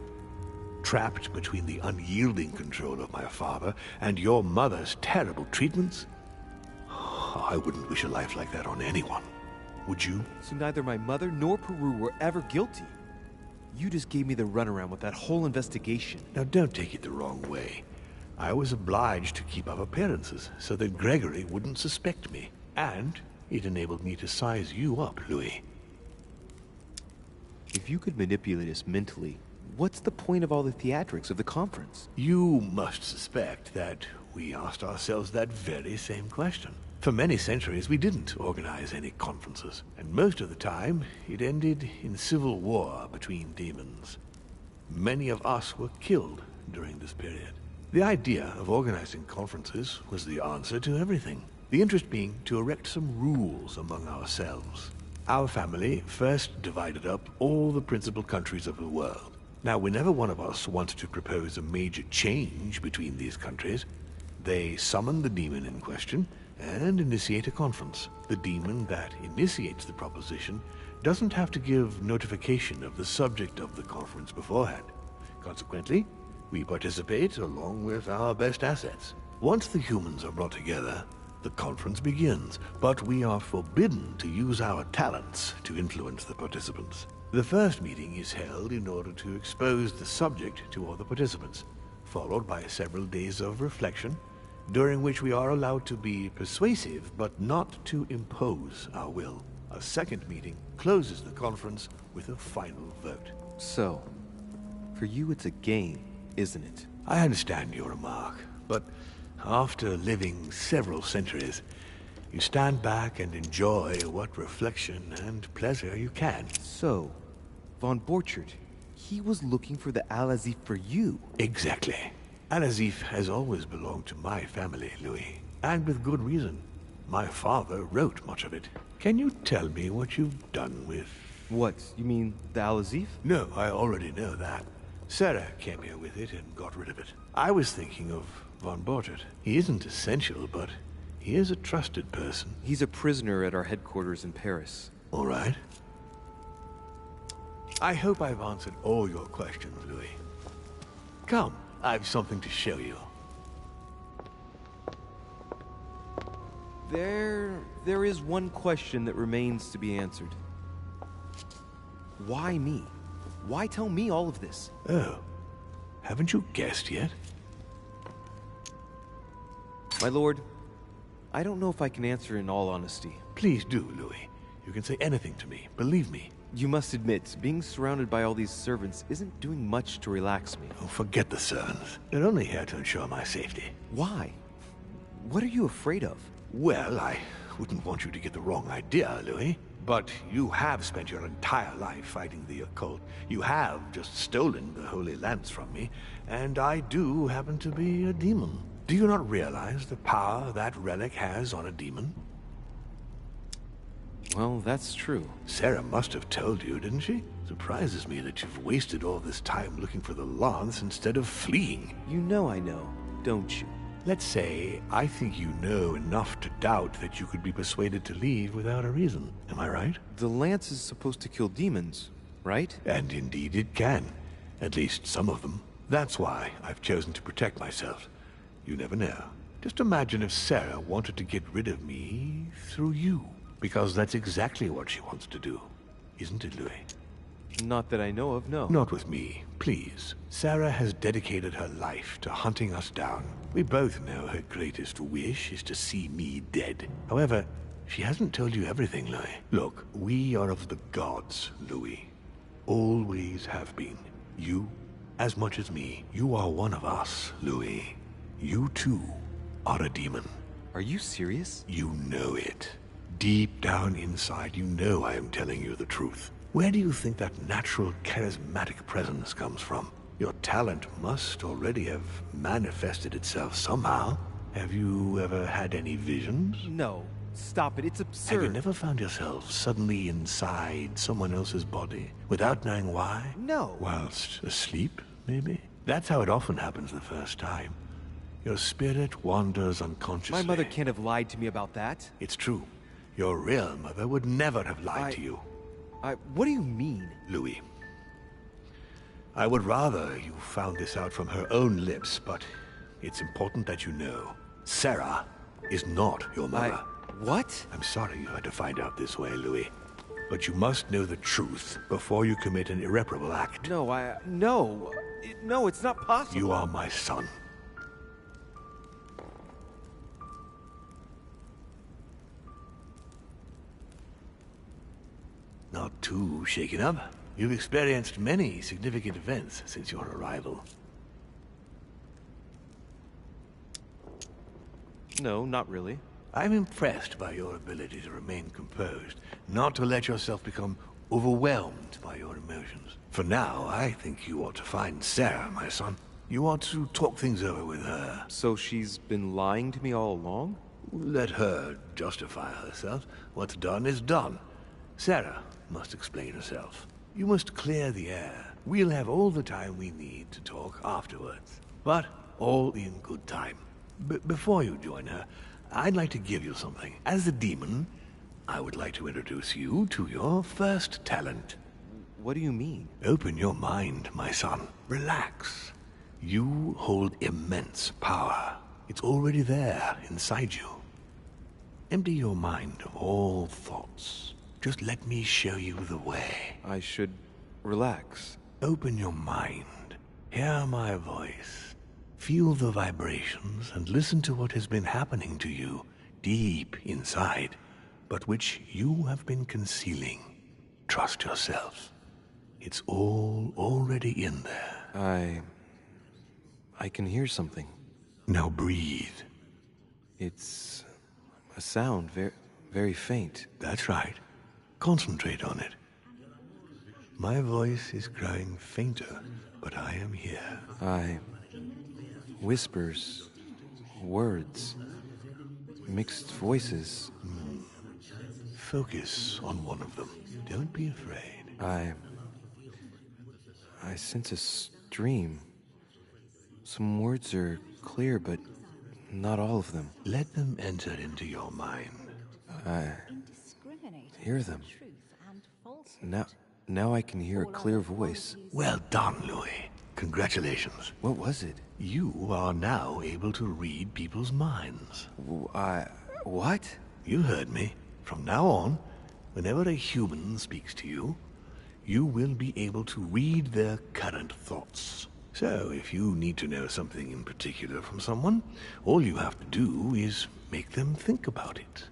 Trapped between the unyielding control of my father and your mother's terrible treatments, I wouldn't wish a life like that on anyone. Would you? So neither my mother nor Peru were ever guilty. You just gave me the runaround with that whole investigation. Now don't take it the wrong way. I was obliged to keep up appearances so that Gregory wouldn't suspect me. And it enabled me to size you up, Louis. If you could manipulate us mentally, what's the point of all the theatrics of the conference? You must suspect that we asked ourselves that very same question. For many centuries, we didn't organize any conferences, and most of the time, it ended in civil war between demons. Many of us were killed during this period. The idea of organizing conferences was the answer to everything. The interest being to erect some rules among ourselves. Our family first divided up all the principal countries of the world. Now, whenever one of us wanted to propose a major change between these countries, they summon the demon in question and initiate a conference. The demon that initiates the proposition doesn't have to give notification of the subject of the conference beforehand. Consequently, we participate along with our best assets. Once the humans are brought together, the conference begins, but we are forbidden to use our talents to influence the participants. The first meeting is held in order to expose the subject to all the participants, followed by several days of reflection, during which we are allowed to be persuasive but not to impose our will. A second meeting closes the conference with a final vote. So, for you it's a game, isn't it? I understand your remark, but after living several centuries, you stand back and enjoy what reflection and pleasure you can. So, Von Borchert, he was looking for the Al-Azif for you. Exactly. Al-Azif has always belonged to my family, Louis. And with good reason. My father wrote much of it. Can you tell me what you've done with... What? You mean the Al-Azif? No, I already know that. Sarah came here with it and got rid of it. I was thinking of Von Borchert. He isn't essential, but he is a trusted person. He's a prisoner at our headquarters in Paris. All right. I hope I've answered all your questions, Louis. Come, I've something to show you. There is one question that remains to be answered. Why me? Why tell me all of this? Oh, haven't you guessed yet? My lord, I don't know if I can answer in all honesty. Please do, Louis. You can say anything to me, believe me. You must admit, being surrounded by all these servants isn't doing much to relax me. Oh, forget the servants. They're only here to ensure my safety. Why? What are you afraid of? Well, I wouldn't want you to get the wrong idea, Louis. But you have spent your entire life fighting the occult. You have just stolen the Holy Lance from me, and I do happen to be a demon. Do you not realize the power that relic has on a demon? Well, that's true. Sarah must have told you, didn't she? Surprises me that you've wasted all this time looking for the lance instead of fleeing. You know I know, don't you? Let's say I think you know enough to doubt that you could be persuaded to leave without a reason. Am I right? The lance is supposed to kill demons, right? And indeed it can. At least some of them. That's why I've chosen to protect myself. You never know. Just imagine if Sarah wanted to get rid of me through you. Because that's exactly what she wants to do. Isn't it, Louis? Not that I know of, no. Not with me, please. Sarah has dedicated her life to hunting us down. We both know her greatest wish is to see me dead. However, she hasn't told you everything, Louis. Look, we are of the gods, Louis. Always have been. You, as much as me. You are one of us, Louis. You too are a demon. Are you serious? You know it. Deep down inside, you know I am telling you the truth. Where do you think that natural, charismatic presence comes from? Your talent must already have manifested itself somehow. Have you ever had any visions? No. Stop it. It's absurd. Have you never found yourself suddenly inside someone else's body, without knowing why? No. Whilst asleep, maybe? That's how it often happens the first time. Your spirit wanders unconsciously. My mother can't have lied to me about that. It's true. Your real mother would never have lied to you. What do you mean? Louis, I would rather you found this out from her own lips, but it's important that you know. Sarah is not your mother. What? I'm sorry you had to find out this way, Louis. But you must know the truth before you commit an irreparable act. No, no, it's not possible. You are my son. Not too shaken up. You've experienced many significant events since your arrival. No, not really. I'm impressed by your ability to remain composed, not to let yourself become overwhelmed by your emotions. For now, I think you ought to find Sarah, my son. You ought to talk things over with her. So she's been lying to me all along? Let her justify herself. What's done is done. Sarah must explain herself. You must clear the air. We'll have all the time we need to talk afterwards. But all in good time. Before you join her, I'd like to give you something. As a demon, I would like to introduce you to your first talent. What do you mean? Open your mind, my son. Relax. You hold immense power. It's already there, inside you. Empty your mind of all thoughts. Just let me show you the way. I should relax. Open your mind. Hear my voice. Feel the vibrations and listen to what has been happening to you deep inside, but which you have been concealing. Trust yourself. It's all already in there. I can hear something. Now breathe. It's a sound, very faint. That's right. Concentrate on it. My voice is growing fainter, but I am here. Whispers, words, mixed voices. Focus on one of them. Don't be afraid. I sense a stream. Some words are clear, but not all of them. Let them enter into your mind. I hear them. Now I can hear a clear voice. Well done, Louis. Congratulations. What was it? You are now able to read people's minds. What? You heard me. From now on, whenever a human speaks to you, you will be able to read their current thoughts. So, if you need to know something in particular from someone, all you have to do is make them think about it.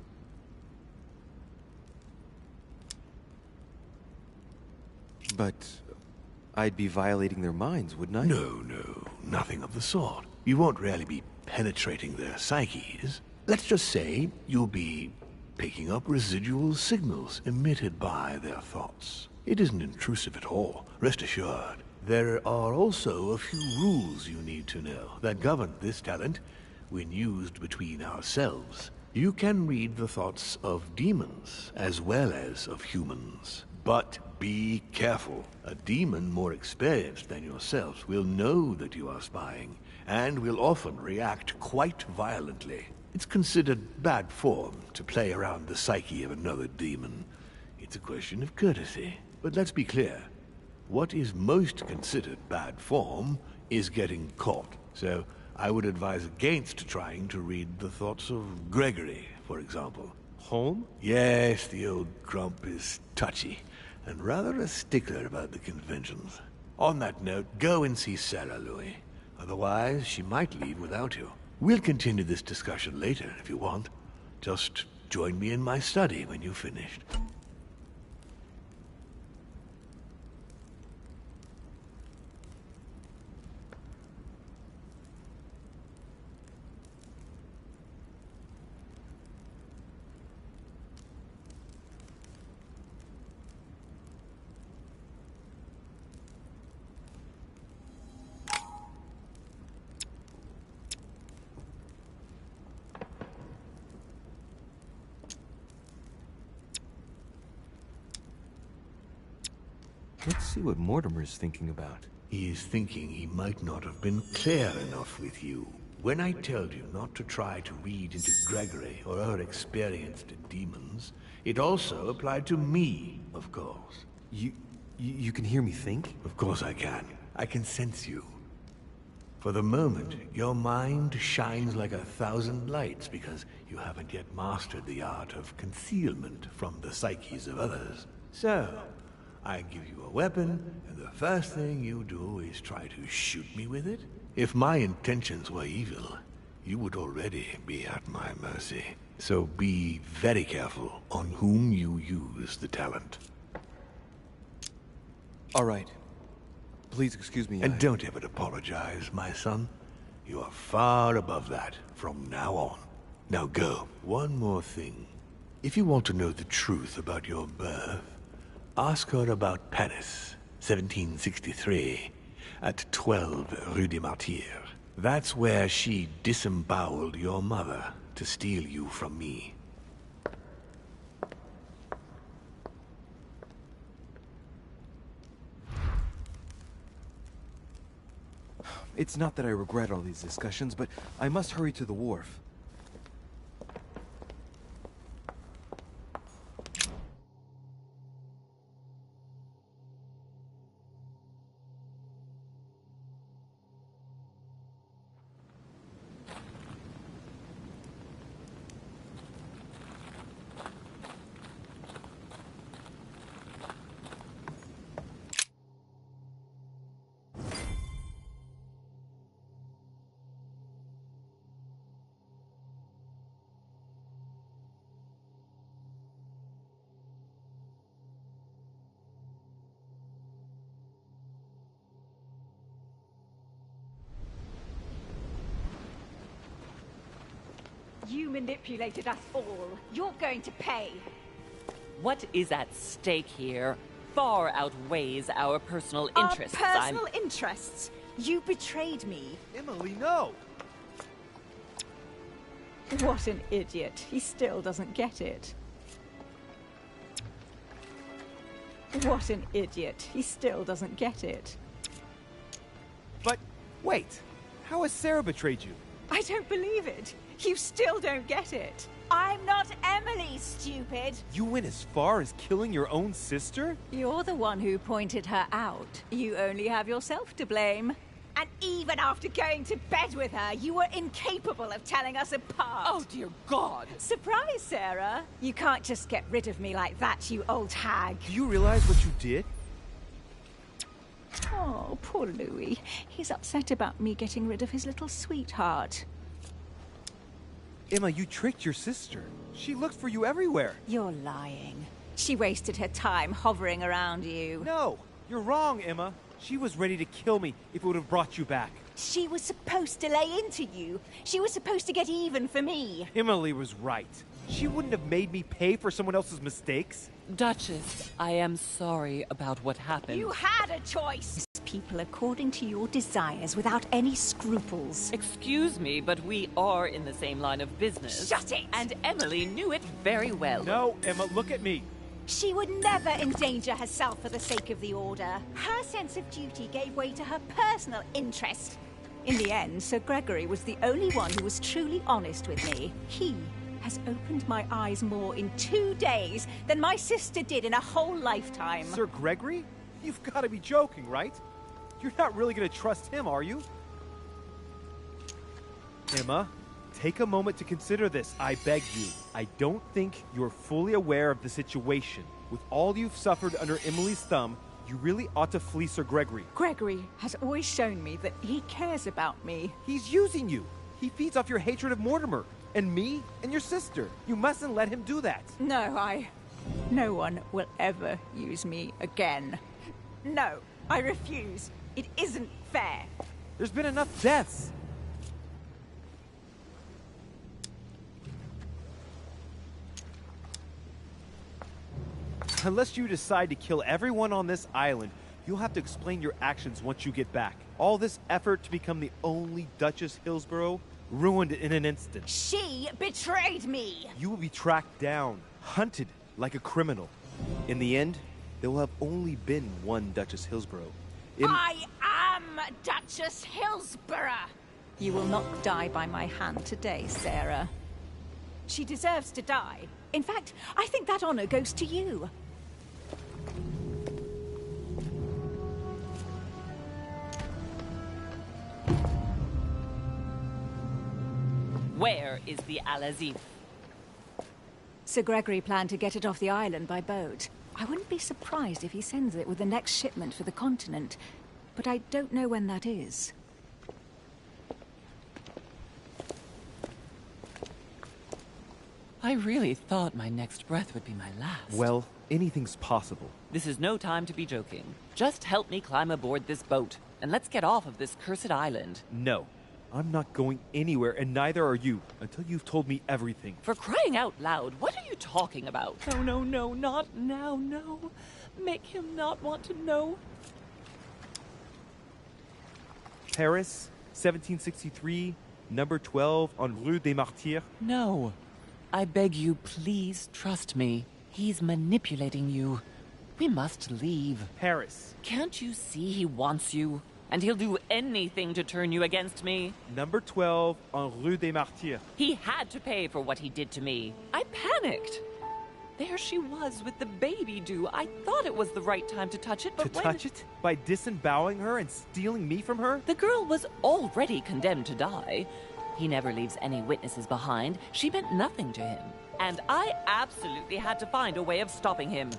But I'd be violating their minds, wouldn't I? No, nothing of the sort. You won't really be penetrating their psyches. Let's just say you'll be picking up residual signals emitted by their thoughts. It isn't intrusive at all, rest assured. There are also a few rules you need to know that govern this talent when used between ourselves. You can read the thoughts of demons as well as of humans. But be careful. A demon more experienced than yourself will know that you are spying and will often react quite violently. It's considered bad form to play around the psyche of another demon. It's a question of courtesy. But let's be clear. What is most considered bad form is getting caught. So I would advise against trying to read the thoughts of Gregory, for example. Home? Yes, the old grump is touchy, and rather a stickler about the conventions. On that note, go and see Sarah, Louis. Otherwise, she might leave without you. We'll continue this discussion later, if you want. Just join me in my study when you've finished. Let's see what Mortimer's thinking about. He is thinking he might not have been clear enough with you. When I told you not to try to read into Gregory or her experienced demons, it also applied to me, of course. You can hear me think? Of course I can. I can sense you. For the moment, your mind shines like 1,000 lights because you haven't yet mastered the art of concealment from the psyches of others. So, I give you a weapon, and the first thing you do is try to shoot me with it? If my intentions were evil, you would already be at my mercy. So be very careful on whom you use the talent. All right. Please excuse me. And don't ever apologize, my son. You are far above that from now on. Now go. One more thing. If you want to know the truth about your birth, ask her about Paris, 1763, at 12 Rue des Martyrs. That's where she disemboweled your mother to steal you from me. It's not that I regret all these discussions, but I must hurry to the wharf. You manipulated us all. You're going to pay. What is at stake here far outweighs our personal interests. Our personal interests? You betrayed me. Emily, no! What an idiot. He still doesn't get it. What an idiot. He still doesn't get it. But, wait! How has Sarah betrayed you? I don't believe it. You still don't get it. I'm not Emily, stupid. You went as far as killing your own sister? You're the one who pointed her out. You only have yourself to blame. And even after going to bed with her, you were incapable of telling us apart. Oh, dear God! Surprise, Sarah. You can't just get rid of me like that, you old hag. Do you realize what you did? Oh, poor Louis. He's upset about me getting rid of his little sweetheart. Emma, you tricked your sister. She looked for you everywhere. You're lying. She wasted her time hovering around you. No, you're wrong, Emma. She was ready to kill me if it would have brought you back. She was supposed to lay into you. She was supposed to get even for me. Emily was right. She wouldn't have made me pay for someone else's mistakes. Duchess, I am sorry about what happened. You had a choice. People according to your desires without any scruples. Excuse me, but we are in the same line of business. Shut it! And Emily knew it very well. No, Emma, look at me. She would never endanger herself for the sake of the Order. Her sense of duty gave way to her personal interest. In the end, Sir Gregory was the only one who was truly honest with me. He has opened my eyes more in 2 days than my sister did in a whole lifetime. Sir Gregory? You've got to be joking, right? You're not really going to trust him, are you? Emma, take a moment to consider this, I beg you. I don't think you're fully aware of the situation. With all you've suffered under Emily's thumb, you really ought to flee Sir Gregory. Gregory has always shown me that he cares about me. He's using you. He feeds off your hatred of Mortimer, and me, and your sister. You mustn't let him do that. No one will ever use me again. No, I refuse. It isn't fair. There's been enough deaths. Unless you decide to kill everyone on this island, you'll have to explain your actions once you get back. All this effort to become the only Duchess Hillsborough, ruined in an instant. She betrayed me! You will be tracked down, hunted like a criminal. In the end, there will have only been one Duchess Hillsborough. I am Duchess Hillsborough! You will not die by my hand today, Sarah. She deserves to die. In fact, I think that honor goes to you. Where is the Al-Azif? Sir Gregory planned to get it off the island by boat. I wouldn't be surprised if he sends it with the next shipment for the continent, but I don't know when that is. I really thought my next breath would be my last. Well, anything's possible. This is no time to be joking. Just help me climb aboard this boat, and let's get off of this cursed island. No. I'm not going anywhere, and neither are you, until you've told me everything. For crying out loud, what are you talking about? No, not now, no. Make him not want to know. Paris, 1763, number 12, on Rue des Martyrs. No. I beg you, please trust me. He's manipulating you. We must leave. Paris. Can't you see he wants you? And he'll do anything to turn you against me. Number 12 on Rue des Martyrs. He had to pay for what he did to me. I panicked. There she was with the baby due. I thought it was the right time to touch it, but touch it? By disemboweling her and stealing me from her? The girl was already condemned to die. He never leaves any witnesses behind. She meant nothing to him. And I absolutely had to find a way of stopping him.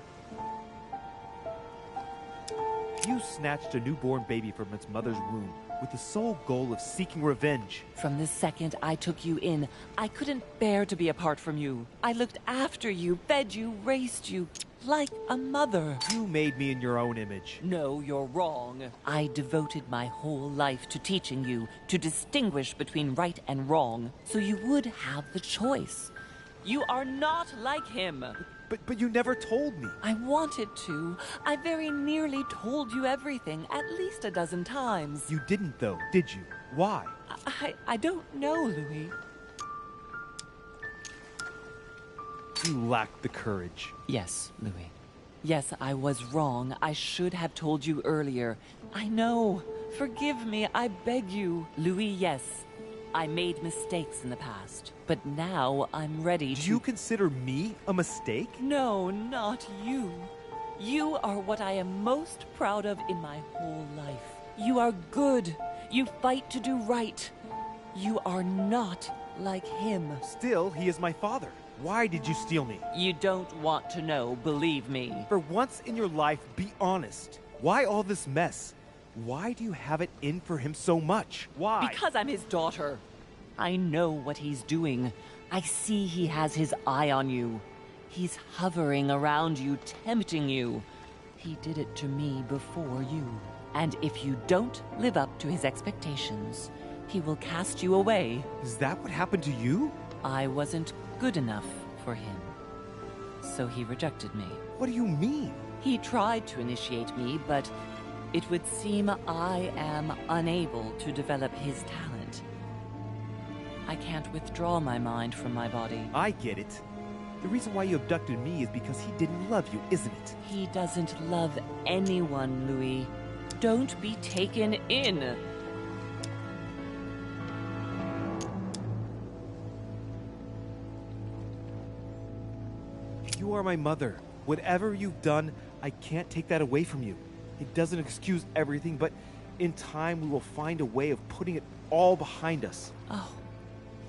You snatched a newborn baby from its mother's womb with the sole goal of seeking revenge. From the second I took you in, I couldn't bear to be apart from you. I looked after you, fed you, raised you, like a mother. You made me in your own image. No, you're wrong. I devoted my whole life to teaching you to distinguish between right and wrong, so you would have the choice. You are not like him. But you never told me. I wanted to. I very nearly told you everything, at least a dozen times. You didn't, though, did you? Why? I don't know, Louis. You lacked the courage. Yes, Louis. Yes, I was wrong. I should have told you earlier. I know. Forgive me, I beg you. Louis, yes. I made mistakes in the past, but now I'm ready to... Do you consider me a mistake? No, not you. You are what I am most proud of in my whole life. You are good. You fight to do right. You are not like him. Still, he is my father. Why did you steal me? You don't want to know, believe me. For once in your life, be honest. Why all this mess? Why do you have it in for him so much? Why? Because I'm his daughter. I know what he's doing. I see he has his eye on you. He's hovering around you, tempting you. He did it to me before you. And if you don't live up to his expectations, he will cast you away. Is that what happened to you? I wasn't good enough for him. So he rejected me. What do you mean? He tried to initiate me, but it would seem I am unable to develop his talent. I can't withdraw my mind from my body. I get it. The reason why you abducted me is because he didn't love you, isn't it? He doesn't love anyone, Louis. Don't be taken in. You are my mother. Whatever you've done, I can't take that away from you. It doesn't excuse everything, but in time we will find a way of putting it all behind us. Oh,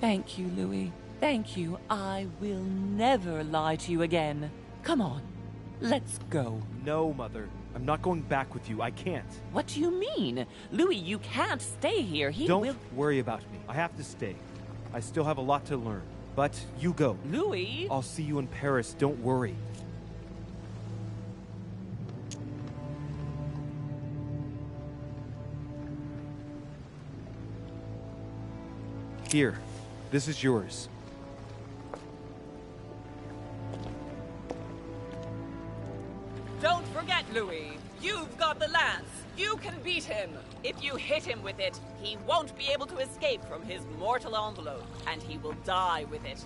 thank you, Louis. Thank you. I will never lie to you again. Come on, let's go. No, Mother. I'm not going back with you. I can't. What do you mean? Louis, you can't stay here. Don't worry about me. I have to stay. I still have a lot to learn. But you go. Louis! I'll see you in Paris. Don't worry. Here. This is yours. Don't forget, Louis. You've got the lance. You can beat him. If you hit him with it, he won't be able to escape from his mortal envelope, and he will die with it.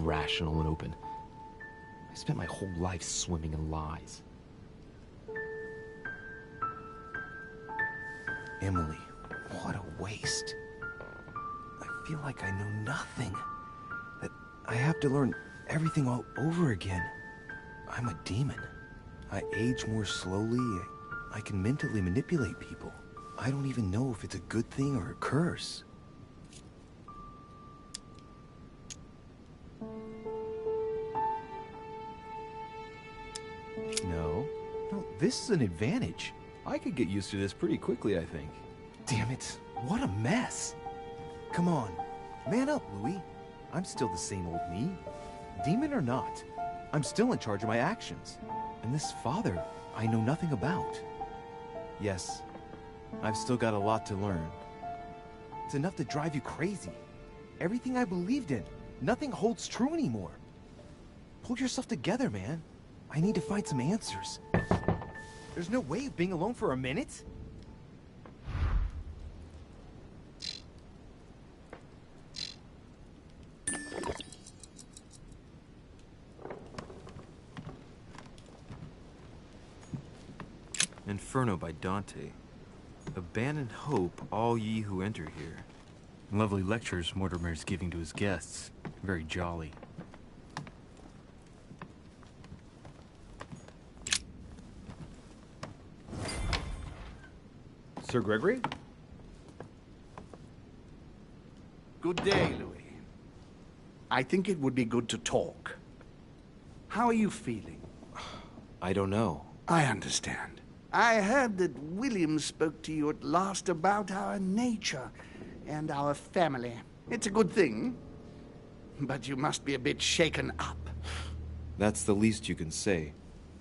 rational and open. I spent my whole life swimming in lies. Emily, what a waste. I feel like I know nothing. That I have to learn everything all over again. I'm a demon. I age more slowly. I can mentally manipulate people. I don't even know if it's a good thing or a curse. No, this is an advantage. I could get used to this pretty quickly, I think. Damn it, what a mess. Come on, man up, Louis. I'm still the same old me. Demon or not, I'm still in charge of my actions. And this father, I know nothing about. Yes, I've still got a lot to learn. It's enough to drive you crazy. Everything I believed in, nothing holds true anymore. Pull yourself together, man. I need to find some answers. There's no way of being alone for a minute? Inferno by Dante. Abandon hope, all ye who enter here. Lovely lectures Mortimer's giving to his guests. Very jolly. Sir Gregory? Good day, Louis. I think it would be good to talk. How are you feeling? I don't know. I understand. I heard that William spoke to you at last about our nature and our family. It's a good thing, but you must be a bit shaken up. That's the least you can say.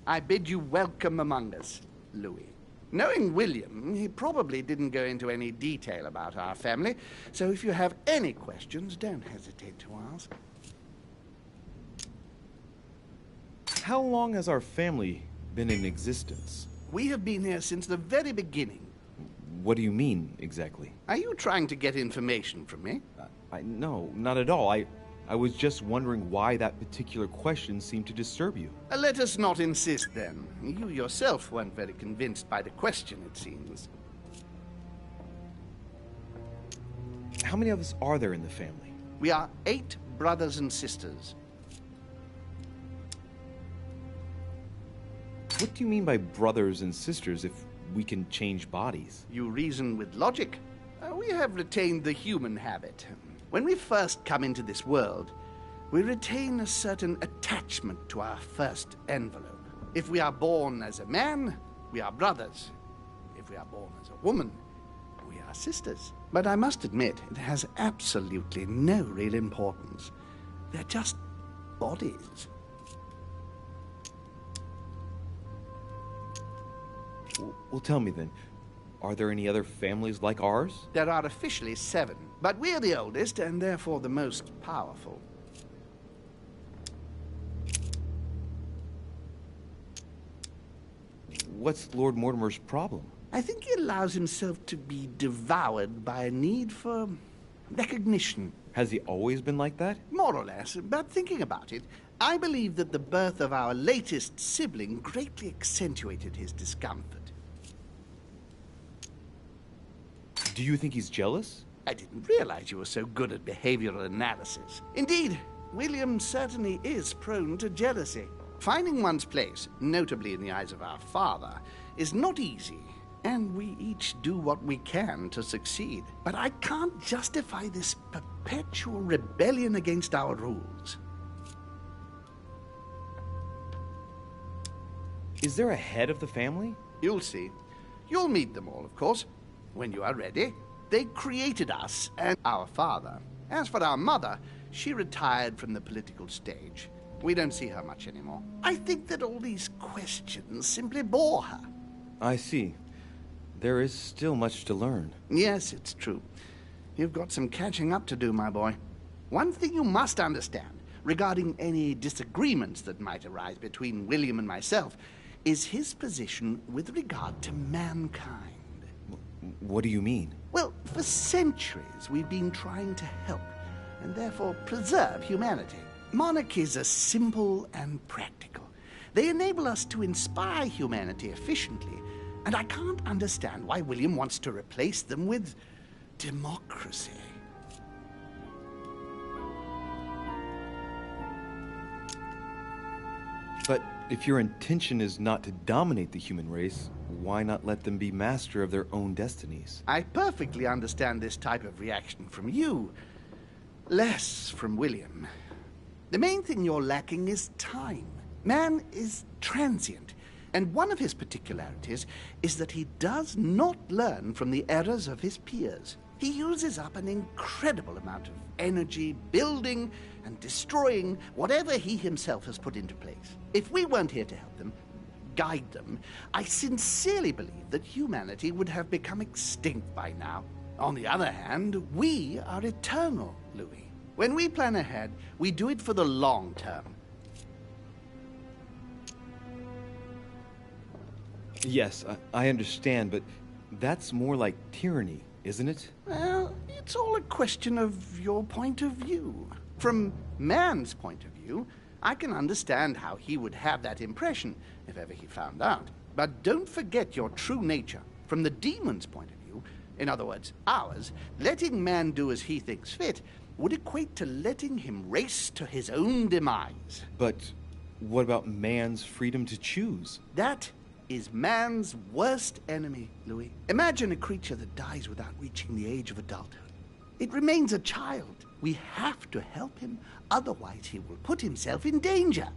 I bid you welcome among us, Louis. Knowing William, he probably didn't go into any detail about our family, so if you have any questions, don't hesitate to ask. How long has our family been in existence? We have been here since the very beginning. What do you mean, exactly? Are you trying to get information from me? No, not at all. I was just wondering why that particular question seemed to disturb you. Let us not insist, then. You yourself weren't very convinced by the question, it seems. How many of us are there in the family? We are 8 brothers and sisters. What do you mean by brothers and sisters if we can change bodies? You reason with logic. We have retained the human habit. When we first come into this world, we retain a certain attachment to our first envelope. If we are born as a man, we are brothers. If we are born as a woman, we are sisters. But I must admit, it has absolutely no real importance. They're just bodies. Well, tell me then, are there any other families like ours? There are officially 7, but we're the oldest and therefore the most powerful. What's Lord Mortimer's problem? I think he allows himself to be devoured by a need for recognition. Has he always been like that? More or less, but thinking about it, I believe that the birth of our latest sibling greatly accentuated his discomfort. Do you think he's jealous? I didn't realize you were so good at behavioral analysis. Indeed, William certainly is prone to jealousy. Finding one's place, notably in the eyes of our father, is not easy, and we each do what we can to succeed. But I can't justify this perpetual rebellion against our rules. Is there a head of the family? You'll see. You'll meet them all, of course. When you are ready, they created us and our father. As for our mother, she retired from the political stage. We don't see her much anymore. I think that all these questions simply bore her. I see. There is still much to learn. Yes, it's true. You've got some catching up to do, my boy. One thing you must understand, regarding any disagreements that might arise between William and myself, is his position with regard to mankind. What do you mean? Well, for centuries we've been trying to help, and therefore preserve humanity. Monarchies are simple and practical. They enable us to inspire humanity efficiently, and I can't understand why William wants to replace them with democracy. But if your intention is not to dominate the human race, why not let them be master of their own destinies? I perfectly understand this type of reaction from you, less from William. The main thing you're lacking is time. Man is transient, and one of his particularities is that he does not learn from the errors of his peers. He uses up an incredible amount of energy building and destroying whatever he himself has put into place. If we weren't here to help them, guide them, I sincerely believe that humanity would have become extinct by now. On the other hand, we are eternal, Louis. When we plan ahead, we do it for the long term. Yes, I understand, but that's more like tyranny, isn't it? Well, it's all a question of your point of view. From man's point of view, I can understand how he would have that impression if ever he found out. But don't forget your true nature. From the demon's point of view, in other words, ours, letting man do as he thinks fit would equate to letting him race to his own demise. But what about man's freedom to choose? That is man's worst enemy, Louis. Imagine a creature that dies without reaching the age of adulthood. It remains a child. We have to help him, otherwise he will put himself in danger.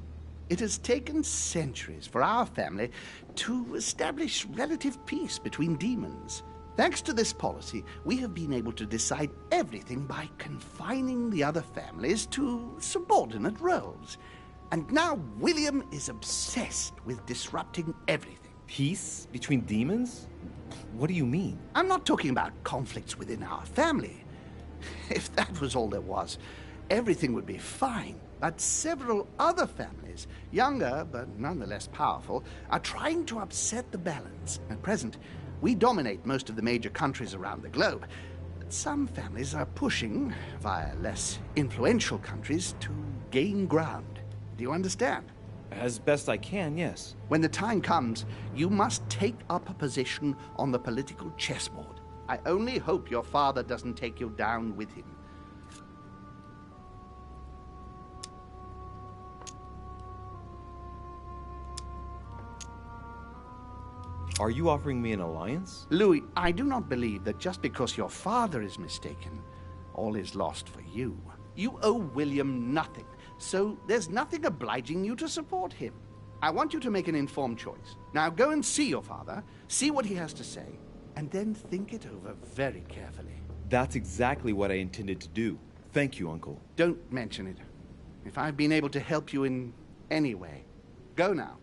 It has taken centuries for our family to establish relative peace between demons. Thanks to this policy, we have been able to decide everything by confining the other families to subordinate roles. And now William is obsessed with disrupting everything. Peace between demons? What do you mean? I'm not talking about conflicts within our family. If that was all there was, everything would be fine. But several other families, younger but nonetheless powerful, are trying to upset the balance. At present, we dominate most of the major countries around the globe. But some families are pushing, via less influential countries, to gain ground. Do you understand? As best I can, yes. When the time comes, you must take up a position on the political chessboard. I only hope your father doesn't take you down with him. Are you offering me an alliance? Louis, I do not believe that just because your father is mistaken, all is lost for you. You owe William nothing, so there's nothing obliging you to support him. I want you to make an informed choice. Now go and see your father, see what he has to say, and then think it over very carefully. That's exactly what I intended to do. Thank you, Uncle. Don't mention it. If I've been able to help you in any way, go now.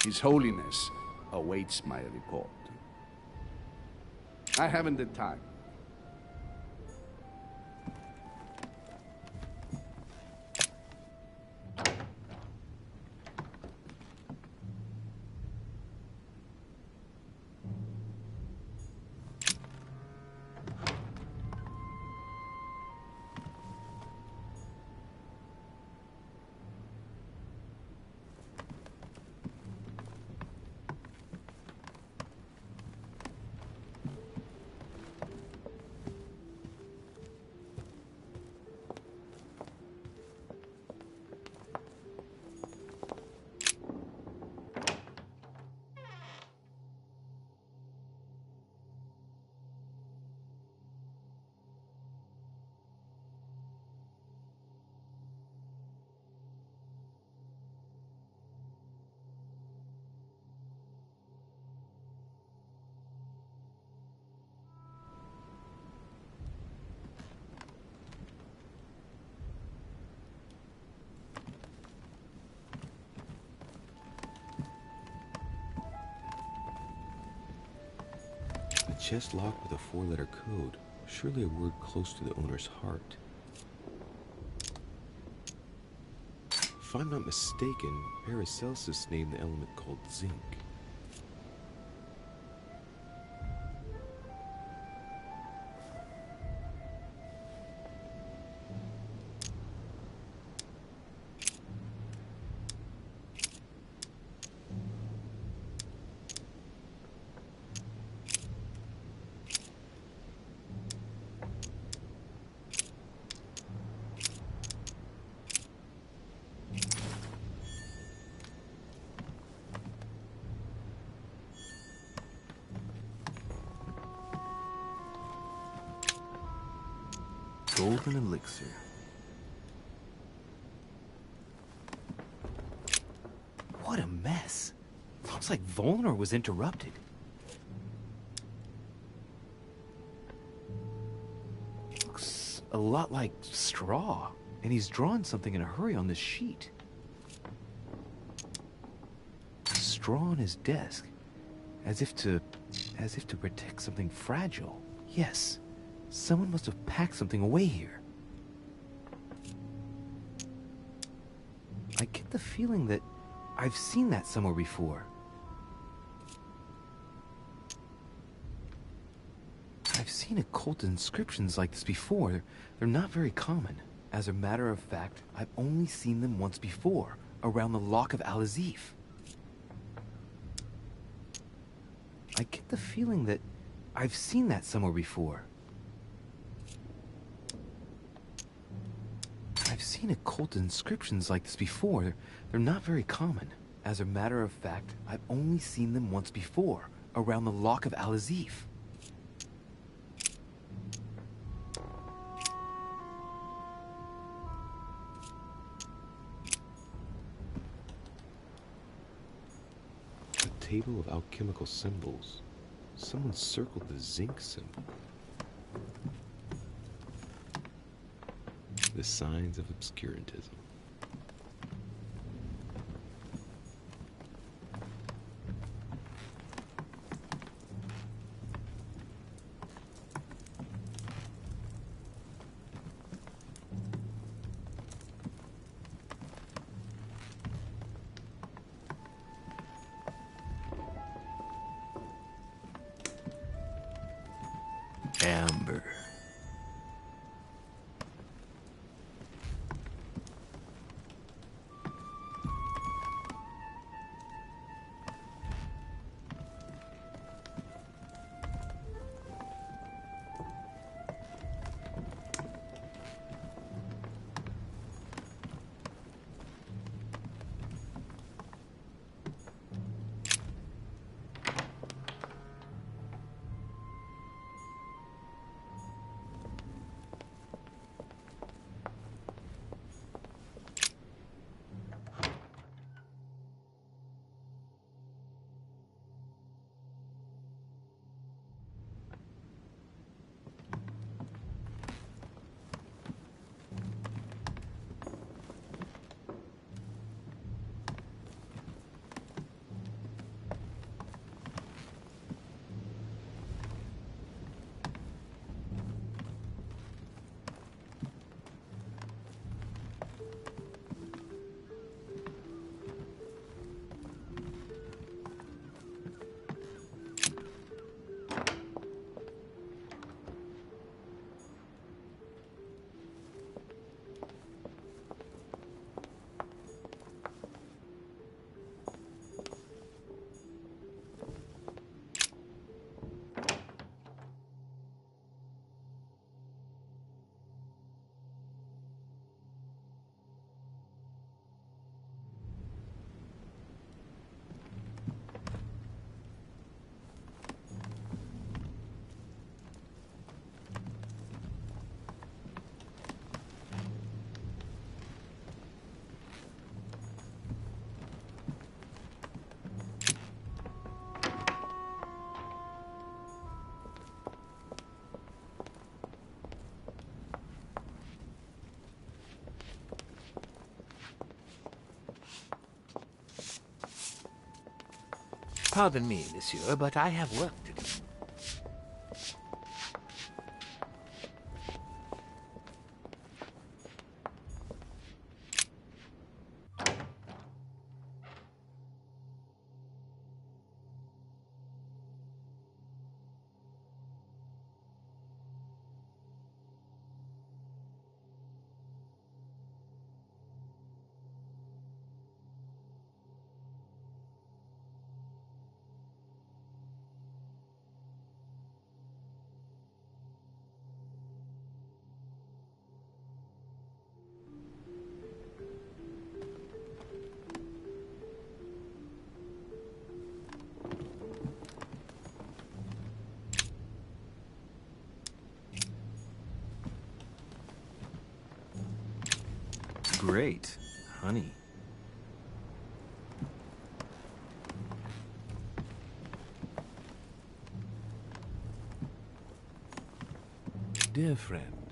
His Holiness awaits my report. I haven't the time. A chest locked with a 4-letter code. Surely a word close to the owner's heart. If I'm not mistaken, Paracelsus named the element called zinc. Golden elixir. What a mess. Looks like Volnor was interrupted. Looks a lot like straw. And he's drawn something in a hurry on this sheet. Straw on his desk. As if to protect something fragile. Yes. Someone must have packed something away here. I get the feeling that I've seen that somewhere before. I've seen occult inscriptions like this before. They're not very common. As a matter of fact, I've only seen them once before, around the Lock of Al-Azif. I get the feeling that I've seen that somewhere before. I've seen occult inscriptions like this before. They're not very common. As a matter of fact, I've only seen them once before, around the Lock of Al-Azif. A table of alchemical symbols. Someone circled the zinc symbol. The signs of obscurantism. Amber. Pardon me, monsieur, but I have work to do. Great. Honey. Dear friend,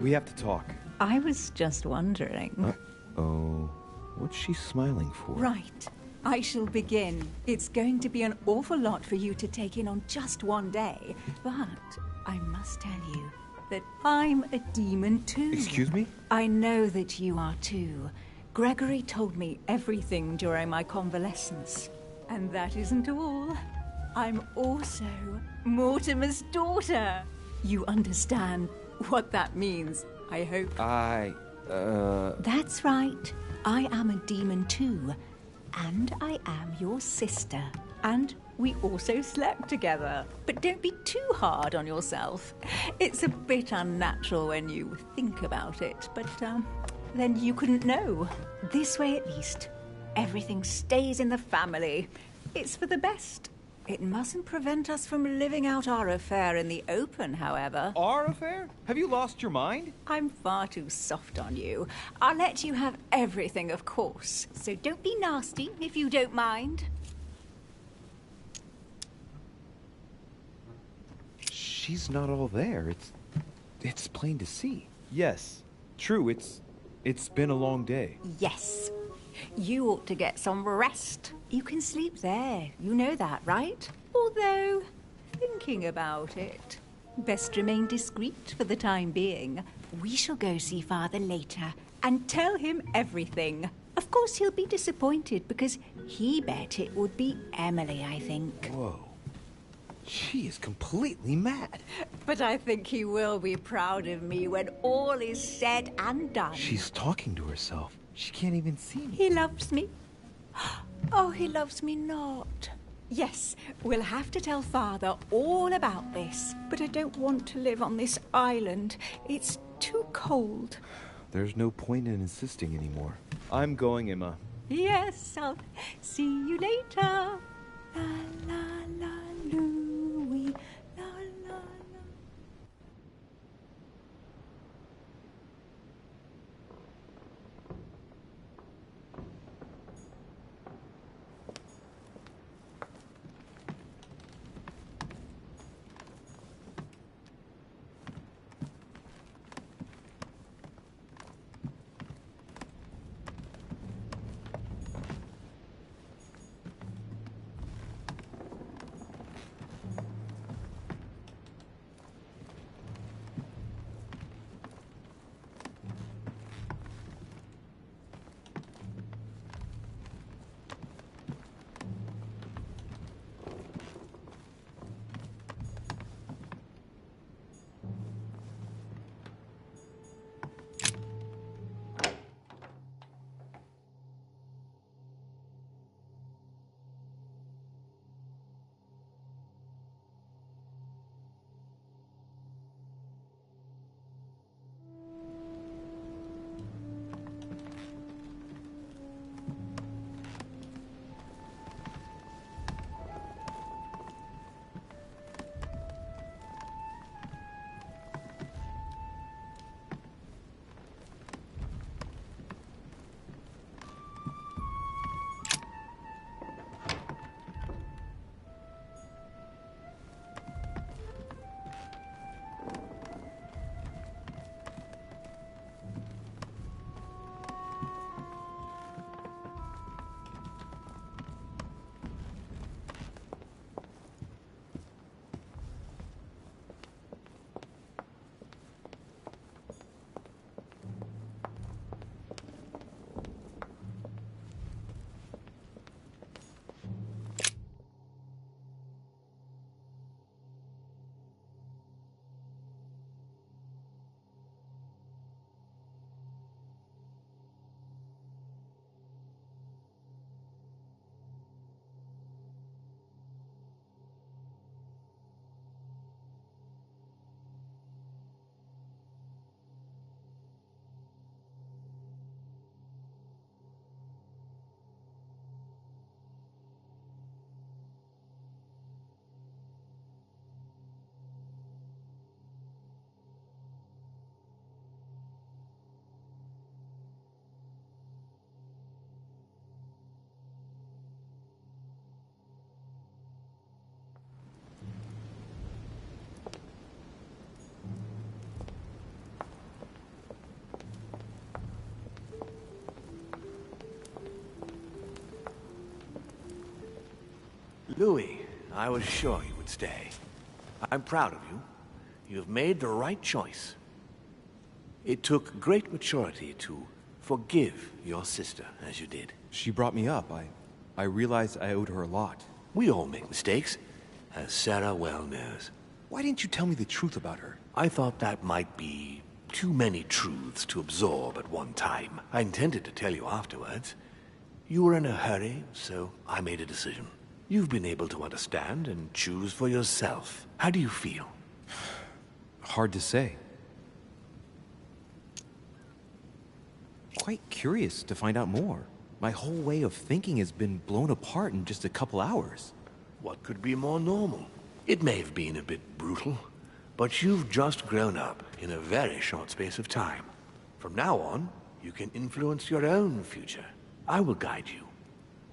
We have to talk. I was just wondering. Oh, what's she smiling for? Right. I shall begin. It's going to be an awful lot for you to take in on just one day, but I must tell you that I'm a demon too. Excuse me? I know that you are too. Gregory told me everything during my convalescence. And that isn't all. I'm also Mortimer's daughter. You understand what that means, I hope. That's right. I am a demon too. And I am your sister. And we also slept together. But don't be too hard on yourself. It's a bit unnatural when you think about it, but then you couldn't know. This way at least, everything stays in the family. It's for the best. It mustn't prevent us from living out our affair in the open, however. Our affair? Have you lost your mind? I'm far too soft on you. I'll let you have everything, of course. So don't be nasty, if you don't mind. She's not all there. It's plain to see. Yes. True, it's been a long day. Yes. You ought to get some rest. You can sleep there. You know that, right? Although, thinking about it, best remain discreet for the time being. We shall go see Father later and tell him everything. Of course, he'll be disappointed because he bet it would be Emily, I think. Whoa. She is completely mad. But I think he will be proud of me when all is said and done. She's talking to herself. She can't even see me. He loves me. Oh, he loves me not. Yes, we'll have to tell Father all about this. But I don't want to live on this island. It's too cold. There's no point in insisting anymore. I'm going, Emma. Yes, I'll see you later. La la la Louie. La la la. Louis, I was sure you would stay. I'm proud of you. You have made the right choice. It took great maturity to forgive your sister as you did. She brought me up. I realized I owed her a lot. We all make mistakes, as Sarah well knows. Why didn't you tell me the truth about her? I thought that might be too many truths to absorb at one time. I intended to tell you afterwards. You were in a hurry, so I made a decision. You've been able to understand and choose for yourself. How do you feel? Hard to say. Quite curious to find out more. My whole way of thinking has been blown apart in just a couple hours. What could be more normal? It may have been a bit brutal, but you've just grown up in a very short space of time. From now on, you can influence your own future. I will guide you.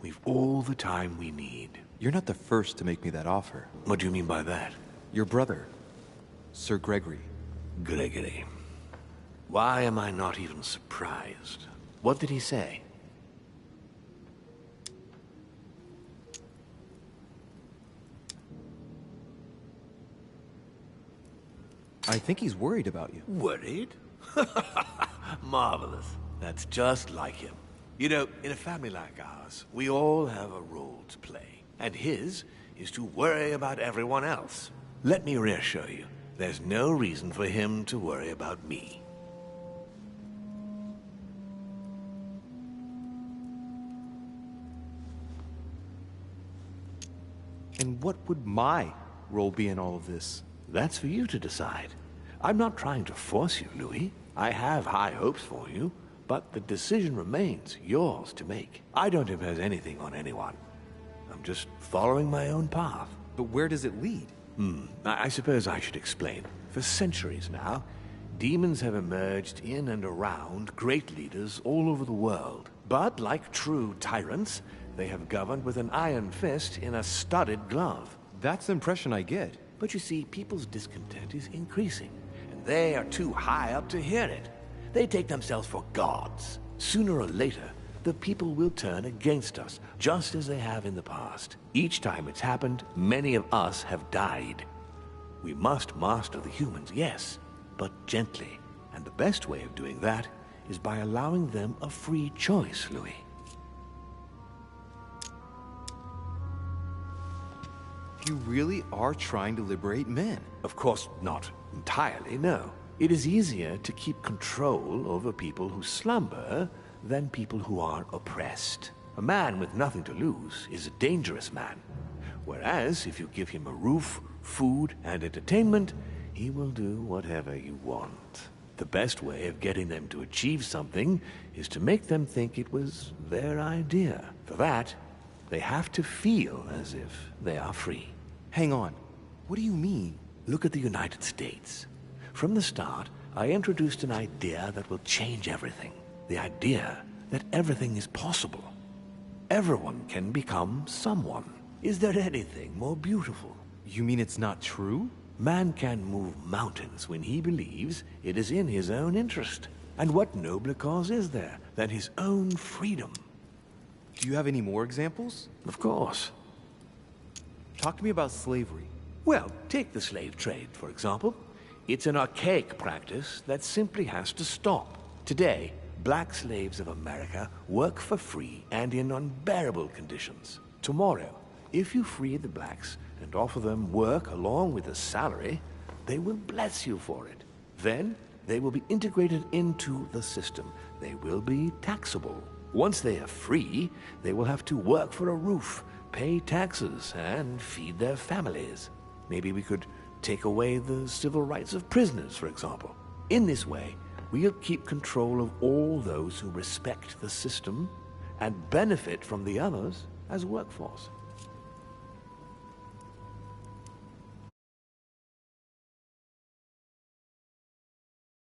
We've all the time we need. You're not the first to make me that offer. What do you mean by that? Your brother, Sir Gregory. Gregory. Why am I not even surprised? What did he say? I think he's worried about you. Worried? Marvelous. That's just like him. You know, in a family like ours, we all have a role to play. And his is to worry about everyone else. Let me reassure you, there's no reason for him to worry about me. And what would my role be in all of this? That's for you to decide. I'm not trying to force you, Louis. I have high hopes for you, but the decision remains yours to make. I don't impose anything on anyone. I'm just following my own path. But where does it lead? I suppose I should explain. For centuries now, demons have emerged in and around great leaders all over the world. But like true tyrants, they have governed with an iron fist in a studded glove. That's the impression I get. But you see, people's discontent is increasing, and they are too high up to hear it. They take themselves for gods. Sooner or later, the people will turn against us, just as they have in the past. Each time it's happened, many of us have died. We must master the humans, yes, but gently. And the best way of doing that is by allowing them a free choice, Louis. You really are trying to liberate men. Of course, not entirely, no. It is easier to keep control over people who slumber than people who are oppressed. A man with nothing to lose is a dangerous man. Whereas, if you give him a roof, food, and entertainment, he will do whatever you want. The best way of getting them to achieve something is to make them think it was their idea. For that, they have to feel as if they are free. Hang on. What do you mean? Look at the United States. From the start, I introduced an idea that will change everything. The idea that everything is possible. Everyone can become someone. Is there anything more beautiful? You mean it's not true? Man can move mountains when he believes it is in his own interest. And what nobler cause is there than his own freedom? Do you have any more examples? Of course. Talk to me about slavery. Well, take the slave trade, for example. It's an archaic practice that simply has to stop. Today, black slaves of America work for free and in unbearable conditions. Tomorrow, if you free the blacks and offer them work along with a salary, they will bless you for it. Then, they will be integrated into the system. They will be taxable. Once they are free, they will have to work for a roof, pay taxes, and feed their families. Maybe we could take away the civil rights of prisoners, for example. In this way, we'll keep control of all those who respect the system and benefit from the others as workforce.